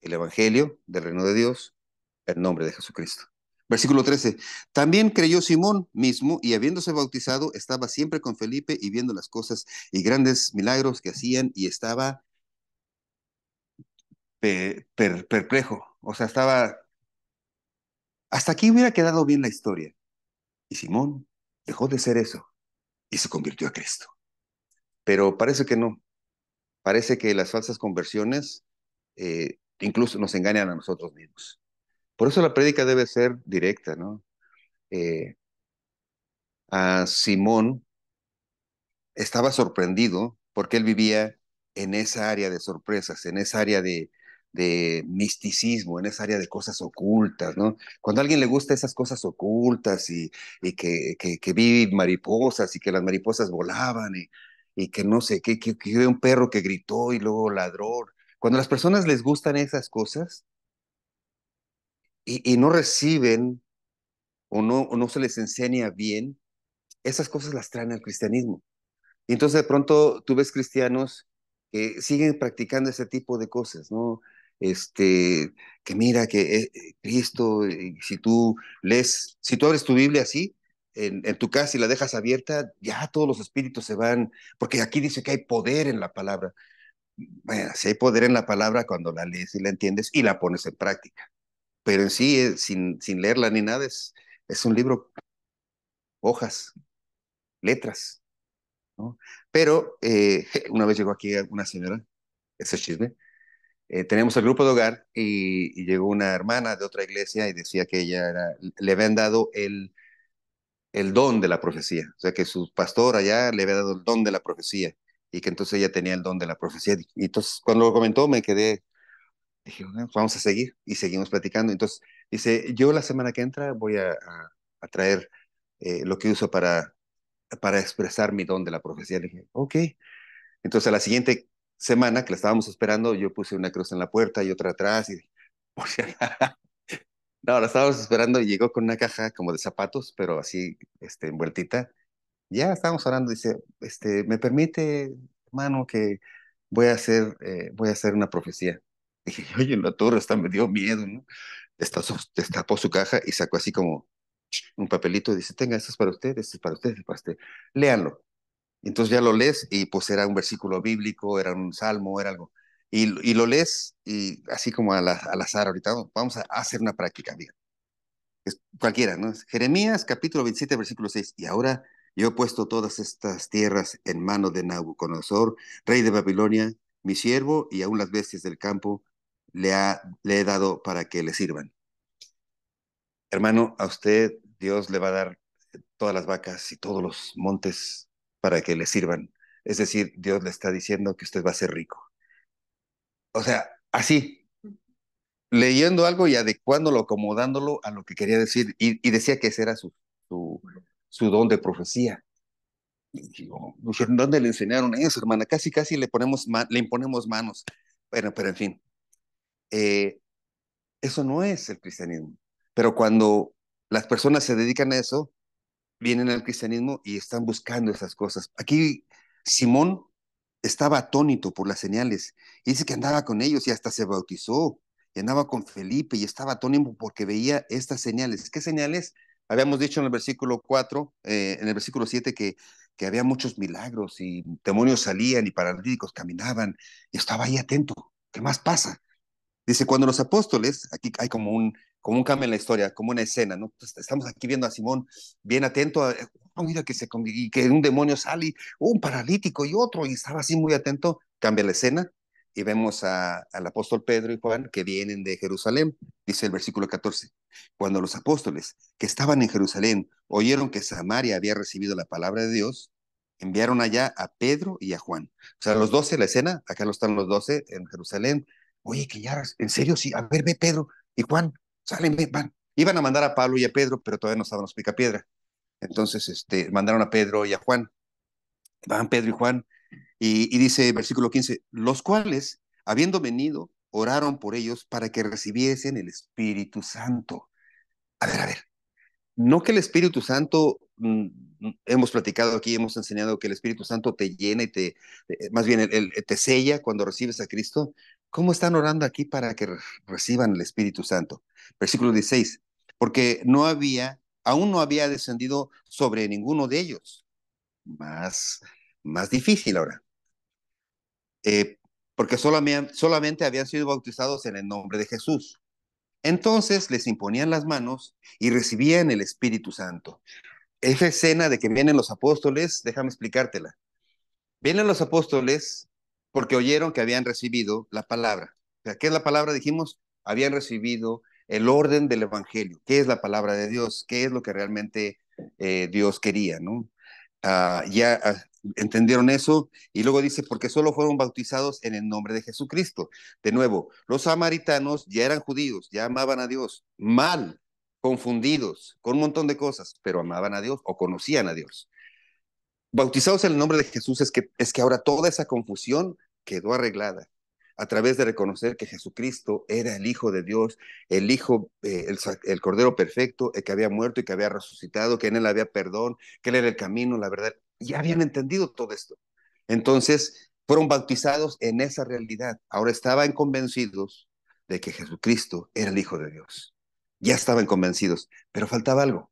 el Evangelio del reino de Dios, el nombre de Jesucristo. Versículo 13. También creyó Simón mismo y habiéndose bautizado estaba siempre con Felipe y viendo las cosas y grandes milagros que hacían y estaba perplejo. O sea, estaba... Hasta aquí hubiera quedado bien la historia. Y Simón dejó de ser eso y se convirtió a Cristo. Pero parece que no. Parece que las falsas conversiones incluso nos engañan a nosotros mismos. Por eso la prédica debe ser directa, ¿no? Eh, a Simón estaba sorprendido porque él vivía en esa área de sorpresas, en esa área de misticismo, en esa área de cosas ocultas, ¿no? Cuando a alguien le gusta esas cosas ocultas y que vi mariposas y que las mariposas volaban y que no sé, que vi un perro que gritó y luego ladró. Cuando a las personas les gustan esas cosas y no reciben o no se les enseña bien, esas cosas las traen al cristianismo. Y entonces de pronto tú ves cristianos que siguen practicando ese tipo de cosas, ¿no? Que mira que Cristo, si tú lees, si tú abres tu Biblia así, en tu casa y la dejas abierta, ya todos los espíritus se van, porque aquí dice que hay poder en la palabra. Bueno, si hay poder en la palabra cuando la lees y la entiendes y la pones en práctica. Pero en sí, sin leerla ni nada, es un libro, hojas, letras, ¿no? Pero una vez llegó aquí una señora, ese chisme, teníamos el grupo de hogar y llegó una hermana de otra iglesia y decía que le habían dado el don de la profecía, o sea que su pastor allá le había dado el don de la profecía y que entonces ella tenía el don de la profecía. Y entonces cuando lo comentó me quedé, dije, "Bueno, vamos a seguir y seguimos platicando". Entonces dice, yo la semana que entra voy a traer lo que uso para expresar mi don de la profecía. Le dije, ok. Entonces, a la siguiente semana que la estábamos esperando, yo puse una cruz en la puerta y otra atrás. Y, o sea, no, la estábamos esperando y llegó con una caja como de zapatos, pero así, envueltita. Ya estábamos orando. Dice, ¿me permite, hermano, que voy a hacer una profecía? Dije, oye, la torre hasta me dio miedo, ¿no? Destapó su caja y sacó así como un papelito y dice, tenga, esto es para usted, esto es para usted, esto es para usted. Léanlo. Entonces ya lo lees y pues era un versículo bíblico, era un salmo, era algo. Y lo lees y así como al azar ahorita, vamos a hacer una práctica, mira. Es cualquiera, ¿no? Jeremías capítulo 27 versículo 6. Y ahora yo he puesto todas estas tierras en manos de Nabucodonosor, rey de Babilonia, mi siervo, y aún las bestias del campo le he dado para que le sirvan. Hermano, a usted Dios le va a dar todas las vacas y todos los montes para que le sirvan. Es decir, Dios le está diciendo que usted va a ser rico. O sea, así, leyendo algo y adecuándolo, acomodándolo a lo que quería decir. Y decía que ese era su, su don de profecía. Y digo, ¿dónde le enseñaron eso, hermana? Casi, casi le imponemos manos. Bueno, pero en fin, eh, eso no es el cristianismo. Pero cuando las personas se dedican a eso, vienen al cristianismo y están buscando esas cosas. Aquí Simón estaba atónito por las señales y dice que andaba con ellos y hasta se bautizó y andaba con Felipe y estaba atónito porque veía estas señales. ¿Qué señales? Habíamos dicho en el versículo 4, en el versículo 7 que había muchos milagros y demonios salían y paralíticos caminaban y estaba ahí atento. ¿Qué más pasa? Dice, cuando los apóstoles, aquí hay como un cambio en la historia, como una escena, ¿no? Entonces, estamos aquí viendo a Simón bien atento a, oh, mira y que un demonio sale, un paralítico y otro, y estaba así muy atento, cambia la escena y vemos al apóstol Pedro y Juan que vienen de Jerusalén, dice el versículo 14. Cuando los apóstoles que estaban en Jerusalén oyeron que Samaria había recibido la palabra de Dios, enviaron allá a Pedro y a Juan. O sea, los 12, la escena, acá no están los 12 en Jerusalén. Oye, que ya, en serio, sí, a ver, ve Pedro y Juan, salen, van. Iban a mandar a Pablo y a Pedro, pero todavía no estaban los picapiedra. Entonces, mandaron a Pedro y a Juan. Van Pedro y Juan, y dice, versículo 15, los cuales, habiendo venido, oraron por ellos para que recibiesen el Espíritu Santo. A ver, no que el Espíritu Santo, hemos platicado aquí, hemos enseñado que el Espíritu Santo te llena y más bien, te sella cuando recibes a Cristo. ¿Cómo están orando aquí para que reciban el Espíritu Santo? Versículo 16, porque aún no había descendido sobre ninguno de ellos. Más, más difícil ahora. Eh, porque solamente habían sido bautizados en el nombre de Jesús. Entonces les imponían las manos y recibían el Espíritu Santo. Esa escena de que vienen los apóstoles, déjame explicártela. Vienen los apóstoles porque oyeron que habían recibido la palabra. O sea, ¿qué es la palabra? Dijimos, habían recibido el orden del evangelio. ¿Qué es la palabra de Dios? ¿Qué es lo que realmente Dios quería, ¿no? entendieron eso y luego dice, porque solo fueron bautizados en el nombre de Jesucristo. De nuevo, los samaritanos ya eran judíos, ya amaban a Dios, mal, confundidos, con un montón de cosas, pero amaban a Dios o conocían a Dios. Bautizados en el nombre de Jesús es que ahora toda esa confusión quedó arreglada a través de reconocer que Jesucristo era el Hijo de Dios, el Hijo, el Cordero perfecto, el que había muerto y que había resucitado, que en él había perdón, que él era el camino, la verdad. Ya habían entendido todo esto. Entonces, fueron bautizados en esa realidad. Ahora estaban convencidos de que Jesucristo era el Hijo de Dios. Ya estaban convencidos, pero faltaba algo.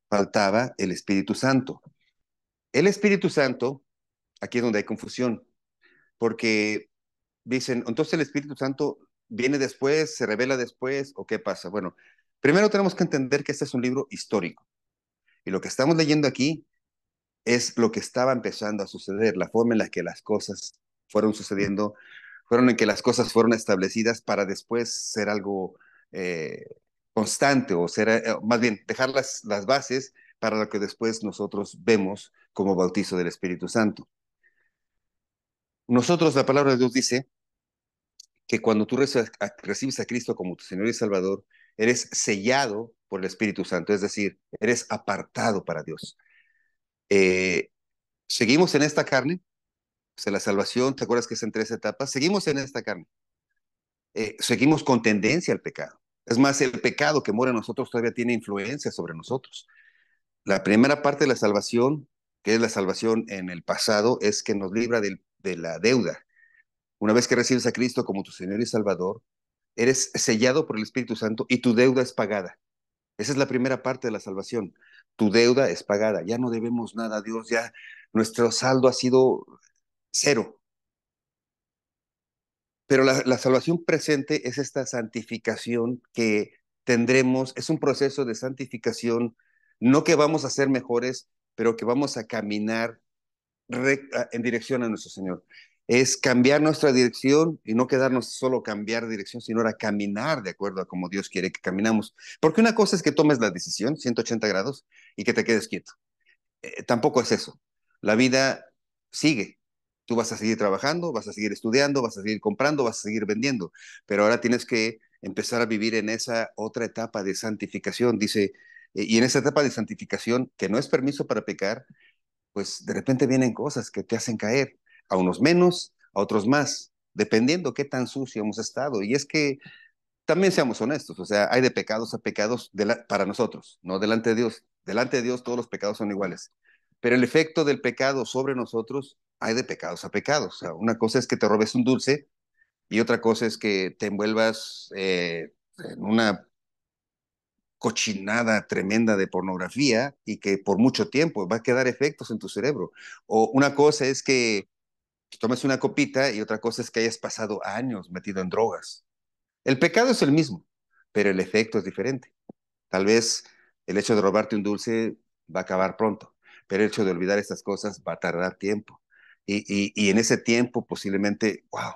Faltaba el Espíritu Santo. El Espíritu Santo, aquí es donde hay confusión, porque dicen, entonces el Espíritu Santo viene después, se revela después, ¿o qué pasa? Bueno, primero tenemos que entender que este es un libro histórico, y lo que estamos leyendo aquí es lo que estaba empezando a suceder, la forma en la que las cosas fueron sucediendo, fueron en que las cosas fueron establecidas para después ser algo eh, constante, o ser, más bien, dejar las bases para lo que después nosotros vemos como bautizo del Espíritu Santo. Nosotros, la palabra de Dios dice que cuando tú recibes a Cristo como tu Señor y Salvador, eres sellado por el Espíritu Santo, es decir, eres apartado para Dios. Eh, Seguimos en esta carne, o sea, la salvación, ¿te acuerdas que es en tres etapas? Seguimos en esta carne, seguimos con tendencia al pecado. Es más, el pecado que mora en nosotros todavía tiene influencia sobre nosotros. La primera parte de la salvación, que es la salvación en el pasado, es que nos libra de la deuda. Una vez que recibes a Cristo como tu Señor y Salvador, eres sellado por el Espíritu Santo y tu deuda es pagada. Esa es la primera parte de la salvación. Tu deuda es pagada. Ya no debemos nada a Dios, ya nuestro saldo ha sido cero. Pero la salvación presente es esta santificación que tendremos, es un proceso de santificación, no que vamos a ser mejores, pero que vamos a caminar en dirección a nuestro Señor. Es cambiar nuestra dirección y no quedarnos solo cambiar de dirección, sino ahora caminar de acuerdo a como Dios quiere que caminamos. Porque una cosa es que tomes la decisión, 180 grados, y que te quedes quieto. Tampoco es eso. La vida sigue. Tú vas a seguir trabajando, vas a seguir estudiando, vas a seguir comprando, vas a seguir vendiendo, pero ahora tienes que empezar a vivir en esa otra etapa de santificación, dice, y en esa etapa de santificación, que no es permiso para pecar, pues de repente vienen cosas que te hacen caer, a unos menos, a otros más, dependiendo qué tan sucio hemos estado. Y es que también seamos honestos, o sea, hay de pecados a pecados para nosotros, no delante de Dios. Delante de Dios todos los pecados son iguales. Pero el efecto del pecado sobre nosotros, hay de pecados a pecados. O sea, una cosa es que te robes un dulce y otra cosa es que te envuelvas en una cochinada tremenda de pornografía y que por mucho tiempo va a quedar efectos en tu cerebro. O una cosa es que tomes una copita y otra cosa es que hayas pasado años metido en drogas. El pecado es el mismo, pero el efecto es diferente. Tal vez el hecho de robarte un dulce va a acabar pronto, pero el hecho de olvidar estas cosas va a tardar tiempo. Y en ese tiempo posiblemente, wow,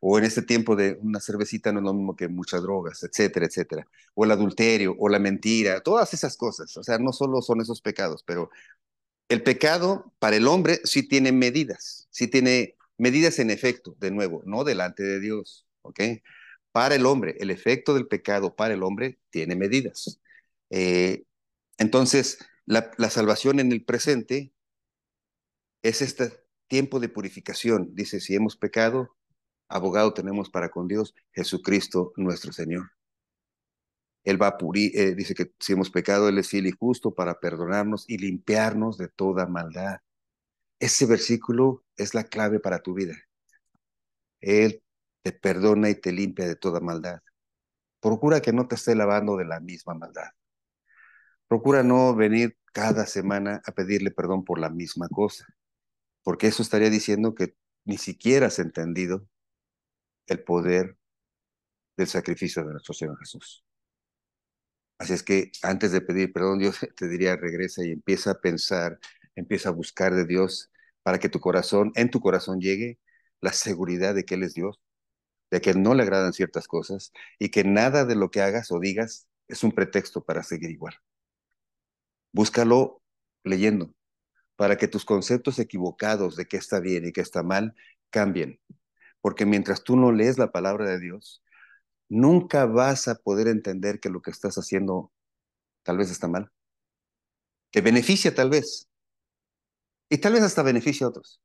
o en ese tiempo de una cervecita no es lo mismo que muchas drogas, etcétera, etcétera. O el adulterio, o la mentira, todas esas cosas. O sea, no solo son esos pecados, pero el pecado para el hombre sí tiene medidas, sí tiene medidas en efecto, de nuevo, no delante de Dios, ¿ok? Para el hombre, el efecto del pecado para el hombre tiene medidas. Eh, entonces, la salvación en el presente es este tiempo de purificación. Dice, si hemos pecado, abogado tenemos para con Dios, Jesucristo nuestro Señor. Él va a dice que si hemos pecado, Él es fiel y justo para perdonarnos y limpiarnos de toda maldad. Ese versículo es la clave para tu vida. Él te perdona y te limpia de toda maldad. Procura que no te esté lavando de la misma maldad. Procura no venir cada semana a pedirle perdón por la misma cosa, porque eso estaría diciendo que ni siquiera has entendido el poder del sacrificio de nuestro Señor Jesús. Así es que antes de pedir perdón, Dios te diría, regresa y empieza a pensar, empieza a buscar de Dios para que tu corazón, en tu corazón llegue la seguridad de que Él es Dios, de que no le agradan ciertas cosas y que nada de lo que hagas o digas es un pretexto para seguir igual. Búscalo leyendo, para que tus conceptos equivocados de qué está bien y qué está mal cambien. Porque mientras tú no lees la palabra de Dios, nunca vas a poder entender que lo que estás haciendo tal vez está mal. Te beneficia tal vez, y tal vez hasta beneficia a otros,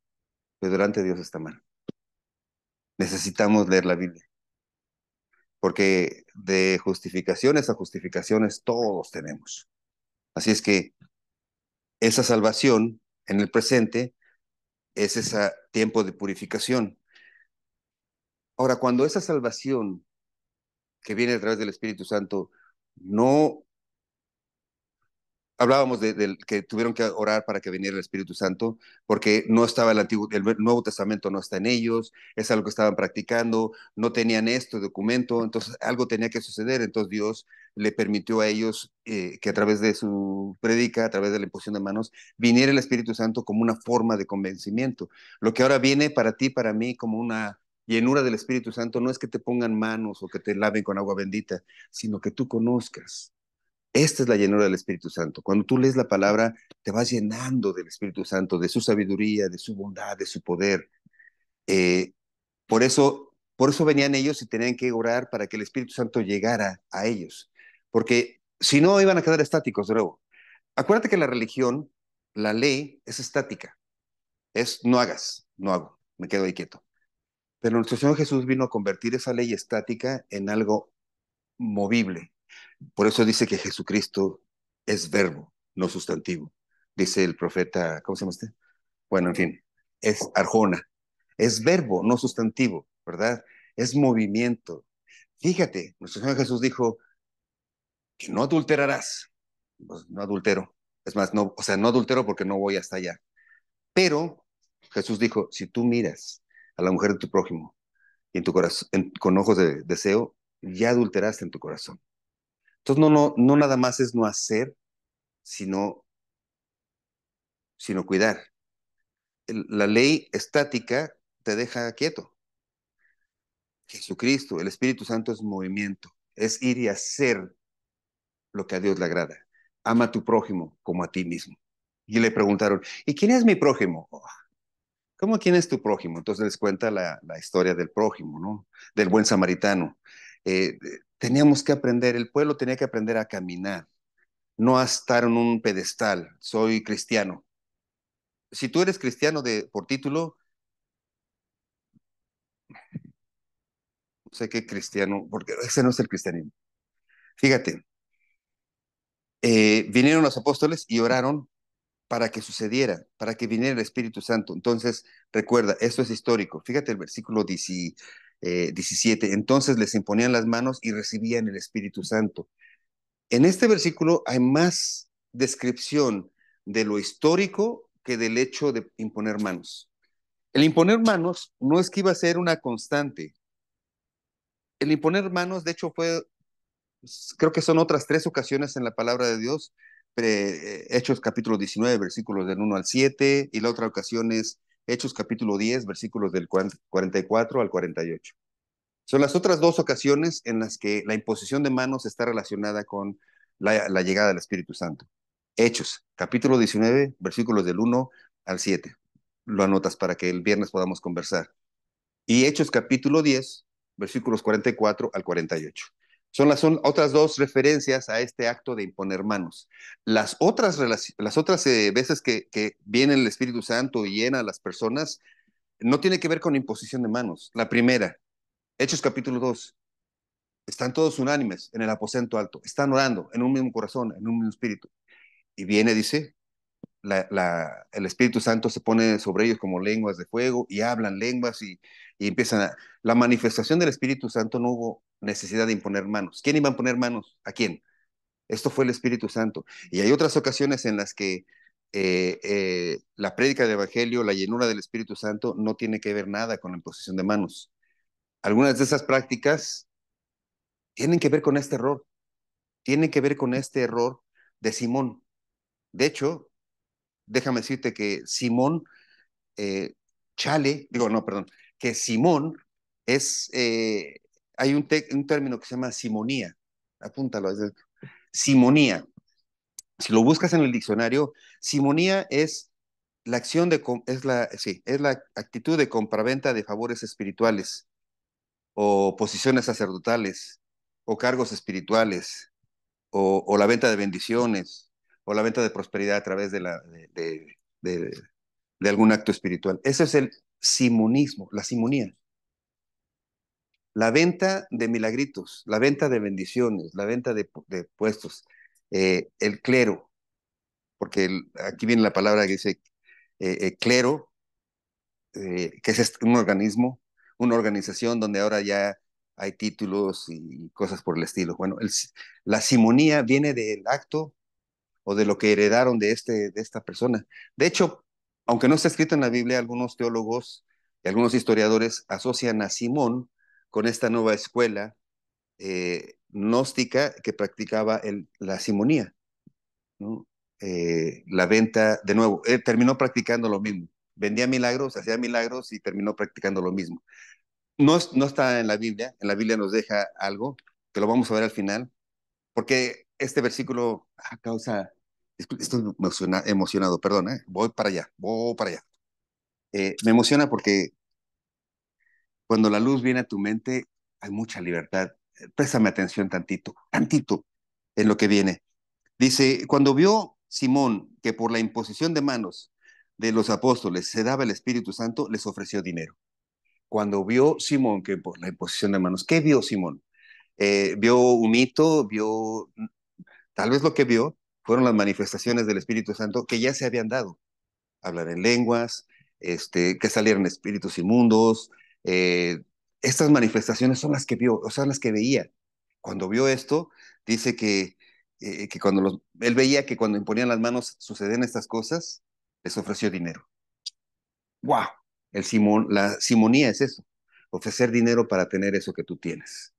pero delante de Dios está mal. Necesitamos leer la Biblia, porque de justificaciones a justificaciones todos tenemos. Así es que esa salvación en el presente es ese tiempo de purificación. Ahora, cuando esa salvación que viene a través del Espíritu Santo no hablábamos del que tuvieron que orar para que viniera el Espíritu Santo, porque no estaba el Nuevo Testamento no está en ellos, es algo que estaban practicando, no tenían esto, documento, entonces algo tenía que suceder, entonces Dios le permitió a ellos que a través de su predica, a través de la imposición de manos, viniera el Espíritu Santo como una forma de convencimiento. Lo que ahora viene para ti, para mí, como una llenura del Espíritu Santo, no es que te pongan manos o que te laven con agua bendita, sino que tú conozcas. Esta es la llenura del Espíritu Santo. Cuando tú lees la palabra, te vas llenando del Espíritu Santo, de su sabiduría, de su bondad, de su poder. Eh, por eso venían ellos y tenían que orar para que el Espíritu Santo llegara a ellos. Porque si no, iban a quedar estáticos de nuevo. Acuérdate que la religión, la ley, es estática. Es no hagas, no hago, me quedo ahí quieto. Pero nuestro Señor Jesús vino a convertir esa ley estática en algo movible. Por eso dice que Jesucristo es verbo, no sustantivo. Dice el profeta, ¿cómo se llama usted? Bueno, en fin, es arjona. Es verbo, no sustantivo, ¿verdad? Es movimiento. Fíjate, nuestro Señor Jesús dijo que no adulterarás. Pues, no adultero. Es más, no, o sea, no adultero porque no voy hasta allá. Pero Jesús dijo, si tú miras a la mujer de tu prójimo y en tu corazón, con ojos de deseo, ya adulteraste en tu corazón. Entonces, no nada más es no hacer, sino, sino cuidar. La ley estática te deja quieto. Jesucristo, el Espíritu Santo es movimiento, es ir y hacer lo que a Dios le agrada. Ama a tu prójimo como a ti mismo. Y le preguntaron, ¿y quién es mi prójimo? Oh, ¿cómo quién es tu prójimo? Entonces les cuenta la historia del prójimo, ¿no? Del buen samaritano. Teníamos que aprender, el pueblo tenía que aprender a caminar, no a estar en un pedestal. Soy cristiano. Si tú eres cristiano por título, no sé qué cristiano, porque ese no es el cristianismo. Fíjate, vinieron los apóstoles y oraron para que sucediera, para que viniera el Espíritu Santo. Entonces, recuerda, esto es histórico. Fíjate el versículo 17. Entonces les imponían las manos y recibían el Espíritu Santo. En este versículo hay más descripción de lo histórico que del hecho de imponer manos. El imponer manos no es que iba a ser una constante. El imponer manos, de hecho, creo que son otras tres ocasiones en la palabra de Dios, Hechos capítulo 19, versículos del 1 al 7, y la otra ocasión es Hechos capítulo 10, versículos del 44 al 48. Son las otras dos ocasiones en las que la imposición de manos está relacionada con la llegada del Espíritu Santo. Hechos capítulo 19, versículos del 1 al 7. Lo anotas para que el viernes podamos conversar. Y Hechos capítulo 10, versículos 44 al 48. Son otras dos referencias a este acto de imponer manos. Las otras veces que viene el Espíritu Santo y llena a las personas, no tiene que ver con imposición de manos. La primera, Hechos capítulo 2, están todos unánimes en el aposento alto, están orando en un mismo corazón, en un mismo espíritu. Y viene, dice, el Espíritu Santo se pone sobre ellos como lenguas de fuego y hablan lenguas y empiezan a... La manifestación del Espíritu Santo no hubo necesidad de imponer manos. ¿Quién iba a poner manos? ¿A quién? Esto fue el Espíritu Santo. Y hay otras ocasiones en las que la prédica del Evangelio, la llenura del Espíritu Santo, no tiene que ver nada con la imposición de manos. Algunas de esas prácticas tienen que ver con este error, tienen que ver con este error de Simón. De hecho, déjame decirte que Simón digo, no, perdón, que Simón es, hay un término que se llama simonía, apúntalo, simonía. Si lo buscas en el diccionario, simonía es la acción sí, es la actitud de compraventa de favores espirituales o posiciones sacerdotales o cargos espirituales o la venta de bendiciones o la venta de prosperidad a través de, de algún acto espiritual. Eso es el simonismo, la simonía. La venta de milagritos, la venta de bendiciones, la venta de puestos, el clero, porque aquí viene la palabra que dice clero, que es un organismo, una organización donde ahora ya hay títulos y cosas por el estilo. Bueno, la simonía viene del acto o de lo que heredaron de esta persona. De hecho, aunque no está escrito en la Biblia, algunos teólogos y algunos historiadores asocian a Simón con esta nueva escuela gnóstica que practicaba la simonía, ¿no? La venta, de nuevo, terminó practicando lo mismo. Vendía milagros, hacía milagros y terminó practicando lo mismo. No, no está en la Biblia nos deja algo, que lo vamos a ver al final, porque este versículo causa, estoy emocionado, perdón, voy para allá. Me emociona porque cuando la luz viene a tu mente, hay mucha libertad. Préstame atención tantito, tantito en lo que viene. Dice, cuando vio Simón que por la imposición de manos de los apóstoles se daba el Espíritu Santo, les ofreció dinero. Cuando vio Simón que por la imposición de manos, ¿qué vio Simón? Vio un mito, vio, tal vez lo que vio fueron las manifestaciones del Espíritu Santo que ya se habían dado. Hablar en lenguas, que salieran espíritus inmundos. eh, Estas manifestaciones son las que vio, o sea, las que veía. Cuando vio esto, dice que cuando él veía que cuando imponían las manos sucedían estas cosas, les ofreció dinero. ¡Wow! La simonía es eso, ofrecer dinero para tener eso que tú tienes.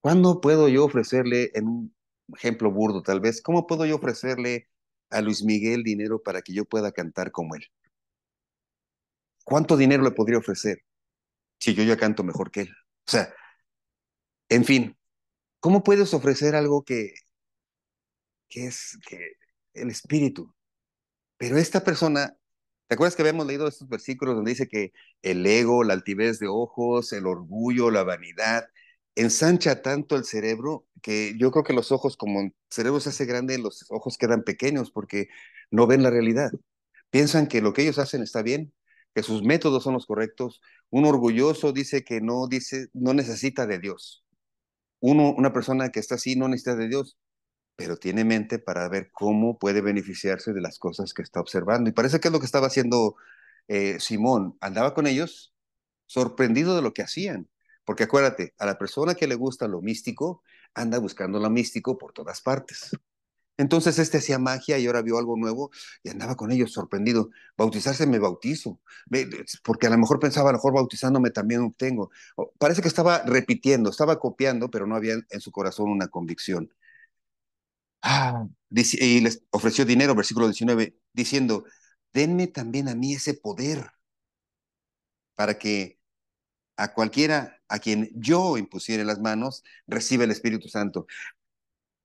¿Cuándo puedo yo ofrecerle, en un ejemplo burdo tal vez, cómo puedo yo ofrecerle a Luis Miguel dinero para que yo pueda cantar como él? ¿Cuánto dinero le podría ofrecer si yo ya canto mejor que él? O sea, en fin, ¿cómo puedes ofrecer algo que el espíritu? Pero esta persona, ¿te acuerdas que habíamos leído estos versículos donde dice que el ego, la altivez de ojos, el orgullo, la vanidad, ensancha tanto el cerebro que yo creo que los ojos, como el cerebro se hace grande, los ojos quedan pequeños porque no ven la realidad. Piensan que lo que ellos hacen está bien, que sus métodos son los correctos. Un orgulloso dice, no necesita de Dios. Una persona que está así no necesita de Dios, pero tiene mente para ver cómo puede beneficiarse de las cosas que está observando. Y parece que es lo que estaba haciendo Simón. Andaba con ellos sorprendido de lo que hacían. Porque acuérdate, a la persona que le gusta lo místico, anda buscando lo místico por todas partes. Entonces hacía magia y ahora vio algo nuevo y andaba con ellos sorprendido. Bautizarse me bautizo, porque a lo mejor pensaba, a lo mejor bautizándome también obtengo. Parece que estaba repitiendo, estaba copiando, pero no había en su corazón una convicción. Y les ofreció dinero, versículo 19, diciendo, denme también a mí ese poder para que a cualquiera a quien yo impusiere las manos, reciba el Espíritu Santo.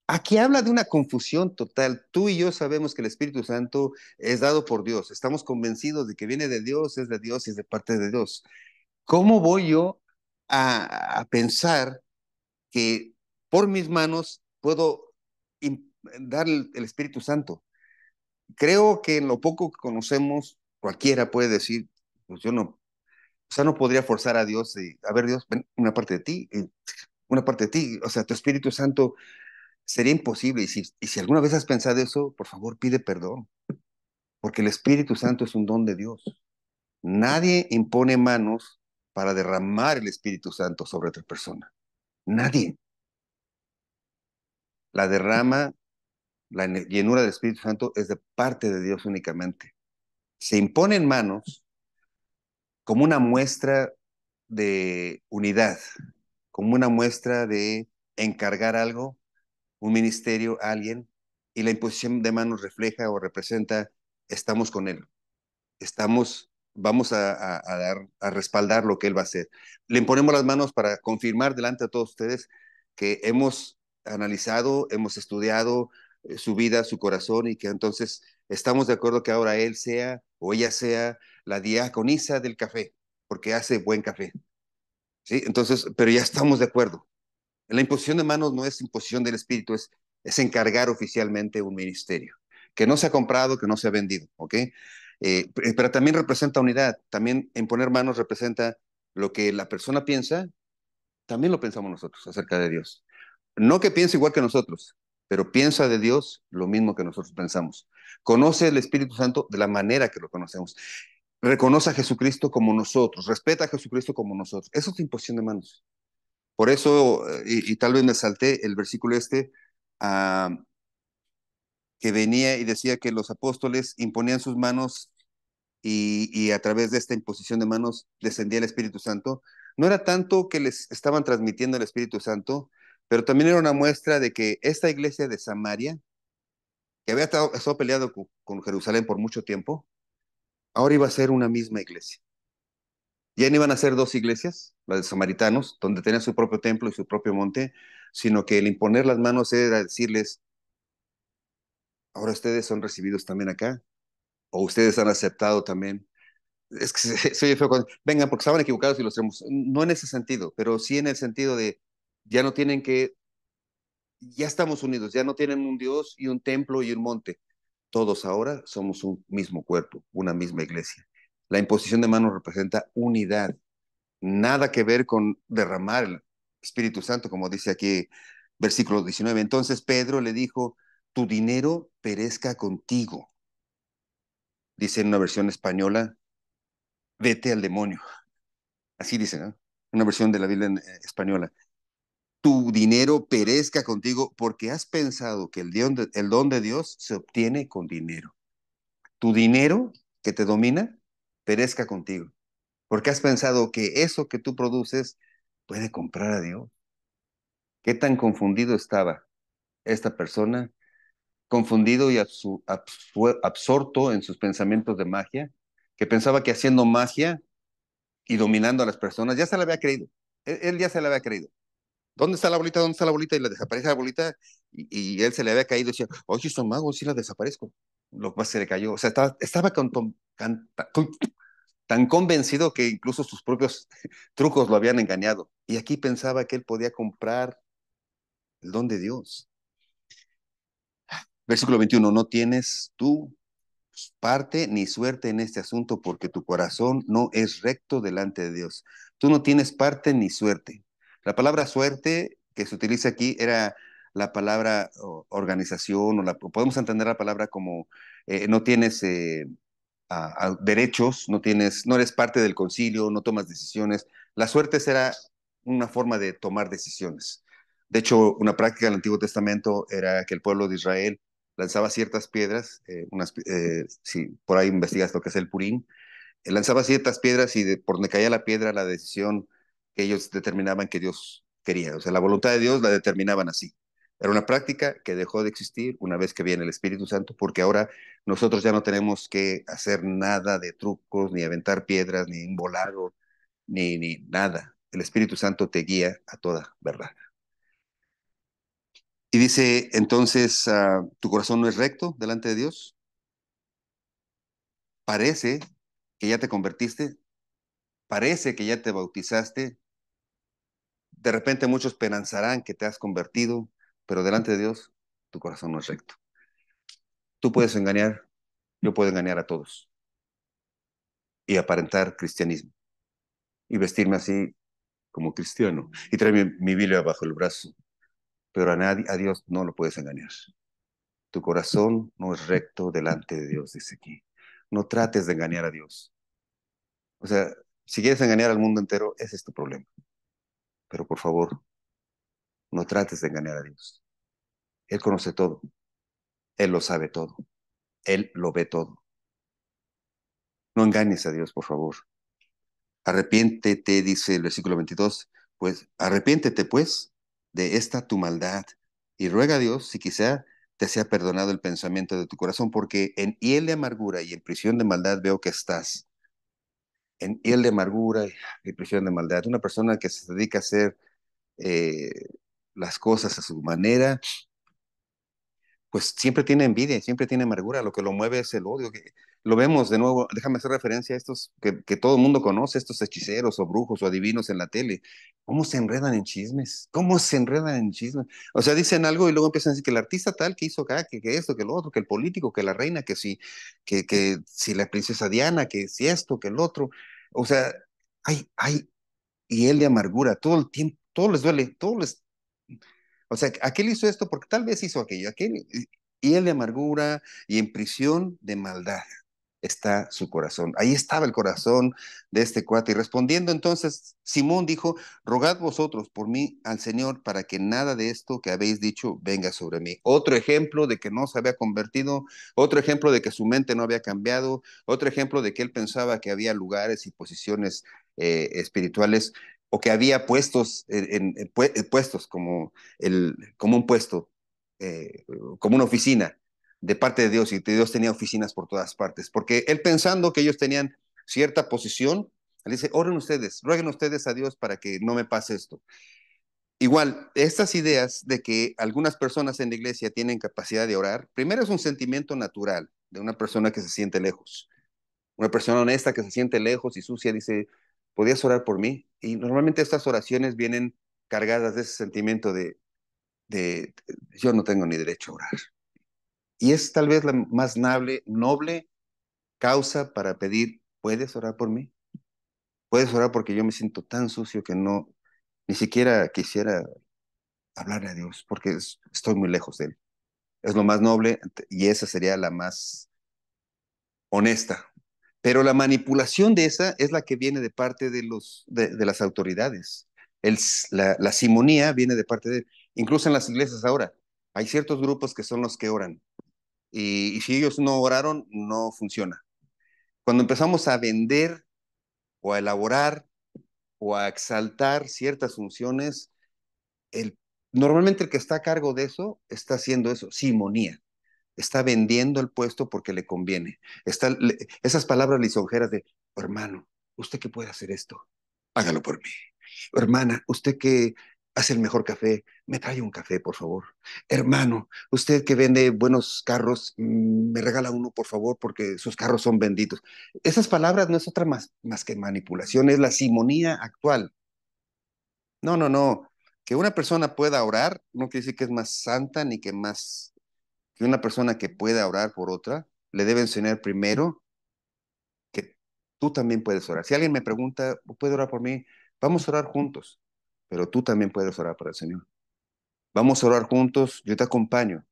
Aquí habla de una confusión total. Tú y yo sabemos que el Espíritu Santo es dado por Dios. Estamos convencidos de que viene de Dios, es de Dios y es de parte de Dios. ¿Cómo voy yo a pensar que por mis manos puedo dar el Espíritu Santo? Creo que en lo poco que conocemos, cualquiera puede decir, pues yo no, o sea, no podría forzar a Dios y, a ver, Dios, ven una parte de ti, una parte de ti, o sea, tu Espíritu Santo sería imposible. Y si alguna vez has pensado eso, por favor, pide perdón, porque el Espíritu Santo es un don de Dios. Nadie impone manos para derramar el Espíritu Santo sobre otra persona. Nadie. La derrama, la llenura del Espíritu Santo es de parte de Dios únicamente. Se imponen manos como una muestra de unidad, como una muestra de encargar algo, un ministerio a alguien, y la imposición de manos refleja o representa, estamos con él, vamos a respaldar lo que él va a hacer. Le imponemos las manos para confirmar delante de todos ustedes que hemos analizado, hemos estudiado, su vida, su corazón, y que entonces estamos de acuerdo que ahora él sea o ella sea la diaconisa del café, porque hace buen café. ¿Sí? Entonces, pero ya estamos de acuerdo. La imposición de manos no es imposición del Espíritu, es encargar oficialmente un ministerio, que no se ha comprado, que no se ha vendido, ¿ok? Pero también representa unidad, también en poner manos representa lo que la persona piensa, también lo pensamos nosotros acerca de Dios. No que piense igual que nosotros, pero piensa de Dios lo mismo que nosotros pensamos. Conoce el Espíritu Santo de la manera que lo conocemos. Reconoce a Jesucristo como nosotros, respeta a Jesucristo como nosotros. Eso es imposición de manos. Por eso, y tal vez me salté el versículo ah, que venía y decía que los apóstoles imponían sus manos y a través de esta imposición de manos descendía el Espíritu Santo. No era tanto que les estaban transmitiendo el Espíritu Santo, pero también era una muestra de que esta iglesia de Samaria, que había estado peleado con Jerusalén por mucho tiempo, ahora iba a ser una misma iglesia. Ya no iban a ser dos iglesias, las de samaritanos, donde tenían su propio templo y su propio monte, sino que el imponer las manos era decirles, ahora ustedes son recibidos también acá, o ustedes han aceptado también. Es que se oye feo cuando, vengan, porque estaban equivocados y los tenemos. No en ese sentido, pero sí en el sentido de, ya no tienen que, ya estamos unidos, ya no tienen un Dios y un templo y un monte. Todos ahora somos un mismo cuerpo, una misma iglesia. La imposición de manos representa unidad, nada que ver con derramar el Espíritu Santo, como dice aquí versículo 19. Entonces Pedro le dijo, tu dinero perezca contigo. Dice en una versión española, vete al demonio. Así dice, ¿no? Una versión de la Biblia española. Tu dinero perezca contigo porque has pensado que el don de Dios se obtiene con dinero. Tu dinero que te domina perezca contigo porque has pensado que eso que tú produces puede comprar a Dios. ¿Qué tan confundido estaba esta persona? Confundido y absorto en sus pensamientos de magia, que pensaba que haciendo magia y dominando a las personas, ya se la había creído. Él ya se la había creído. ¿Dónde está la bolita? ¿Dónde está la bolita? Y le desaparece la bolita y él se le había caído y decía, oye, son magos, sí la desaparezco. Lo que más se le cayó. O sea, estaba tan convencido que incluso sus propios trucos lo habían engañado. Y aquí pensaba que él podía comprar el don de Dios. Versículo 21, no tienes tú parte ni suerte en este asunto porque tu corazón no es recto delante de Dios. Tú no tienes parte ni suerte. La palabra suerte que se utiliza aquí era la palabra organización, o podemos entender la palabra como no tienes derechos, no eres parte del concilio, no tomas decisiones. La suerte será una forma de tomar decisiones. De hecho, una práctica del Antiguo Testamento era que el pueblo de Israel lanzaba ciertas piedras, si por ahí investigas lo que es el Purín, lanzaba ciertas piedras y por donde caía la piedra, la decisión que ellos determinaban que Dios quería. O sea, la voluntad de Dios la determinaban así. Era una práctica que dejó de existir una vez que viene el Espíritu Santo, porque ahora nosotros ya no tenemos que hacer nada de trucos, ni aventar piedras, ni un volado, ni nada. El Espíritu Santo te guía a toda verdad. Y dice, entonces, ¿tu corazón no es recto delante de Dios? Parece que ya te convertiste, parece que ya te bautizaste. De repente muchos pensarán que te has convertido, pero delante de Dios tu corazón no es recto. Tú puedes engañar, yo puedo engañar a todos y aparentar cristianismo y vestirme así como cristiano y traer mi Biblia bajo el brazo, pero a Dios no lo puedes engañar. Tu corazón no es recto delante de Dios, dice aquí. No trates de engañar a Dios. O sea, si quieres engañar al mundo entero, ese es tu problema. Pero por favor, no trates de engañar a Dios. Él conoce todo, Él lo sabe todo, Él lo ve todo. No engañes a Dios, por favor. Arrepiéntete, dice el versículo 22, pues arrepiéntete pues de esta tu maldad y ruega a Dios si quizá te sea perdonado el pensamiento de tu corazón, porque en hiel de amargura y en prisión de maldad veo que estás. En hiel de amargura y prisión de maldad. Una persona que se dedica a hacer eh, las cosas a su manera, pues siempre tiene envidia, siempre tiene amargura, lo que lo mueve es el odio. Lo vemos de nuevo, déjame hacer referencia a estos que todo el mundo conoce, estos hechiceros o brujos o adivinos en la tele. ¿Cómo se enredan en chismes? ¿Cómo se enredan en chismes? O sea, dicen algo y luego empiezan a decir que el artista tal que hizo acá, que esto, que lo otro, que el político, que la reina, que si la princesa Diana, que si esto, que el otro. O sea, hay hiel de amargura todo el tiempo, todo les duele, todo les, o sea, aquel hizo esto porque tal vez hizo aquello, aquel, y él de amargura y en prisión de maldad está su corazón. Ahí estaba el corazón de este cuate. Y respondiendo entonces, Simón dijo, rogad vosotros por mí al Señor para que nada de esto que habéis dicho venga sobre mí. Otro ejemplo de que no se había convertido, otro ejemplo de que su mente no había cambiado, otro ejemplo de que él pensaba que había lugares y posiciones espirituales o que había puestos, puestos como como un puesto, eh, como una oficina de parte de Dios y que Dios tenía oficinas por todas partes, porque él pensando que ellos tenían cierta posición, él dice, oren ustedes, rueguen ustedes a Dios para que no me pase esto. Igual, estas ideas de que algunas personas en la iglesia tienen capacidad de orar, primero es un sentimiento natural de una persona que se siente lejos, una persona honesta que se siente lejos y sucia dice, ¿podías orar por mí? Y normalmente estas oraciones vienen cargadas de ese sentimiento de yo no tengo ni derecho a orar. Y es tal vez la más noble causa para pedir, ¿puedes orar por mí? ¿Puedes orar porque yo me siento tan sucio que no, ni siquiera quisiera hablarle a Dios porque estoy muy lejos de Él? Es lo más noble y esa sería la más honesta. Pero la manipulación de esa es la que viene de parte de las autoridades. La simonía viene de parte de, incluso en las iglesias ahora, hay ciertos grupos que son los que oran. Y si ellos no oraron, no funciona. Cuando empezamos a vender o a elaborar o a exaltar ciertas funciones, el, normalmente el que está a cargo de eso está haciendo eso, simonía. Está vendiendo el puesto porque le conviene. Esas palabras lisonjeras de, hermano, usted que puede hacer esto, hágalo por mí. Hermana, usted que hace el mejor café, me trae un café, por favor. Hermano, usted que vende buenos carros, me regala uno, por favor, porque sus carros son benditos. Esas palabras no es otra más que manipulación, es la simonía actual. No, no, no. Que una persona pueda orar no quiere decir que es más santa ni que más que una persona que pueda orar por otra. Le debe enseñar primero que tú también puedes orar. Si alguien me pregunta, ¿puede orar por mí? Vamos a orar juntos, pero tú también puedes orar por el Señor. Vamos a orar juntos, yo te acompaño,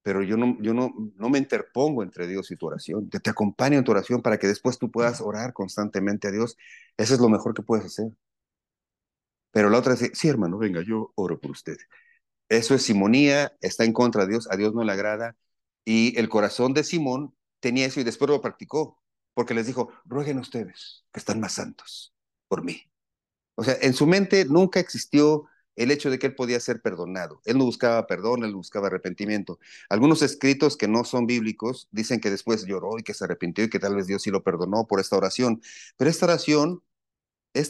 pero yo no me interpongo entre Dios y tu oración. Yo te acompaño en tu oración para que después tú puedas orar constantemente a Dios. Eso es lo mejor que puedes hacer. Pero la otra dice, sí, hermano, venga, yo oro por usted. Eso es simonía, está en contra de Dios, a Dios no le agrada. Y el corazón de Simón tenía eso y después lo practicó, porque les dijo, rueguen ustedes, que están más santos, por mí. O sea, en su mente nunca existió el hecho de que él podía ser perdonado. Él no buscaba perdón, él no buscaba arrepentimiento. Algunos escritos que no son bíblicos dicen que después lloró y que se arrepintió y que tal vez Dios sí lo perdonó por esta oración. Pero esta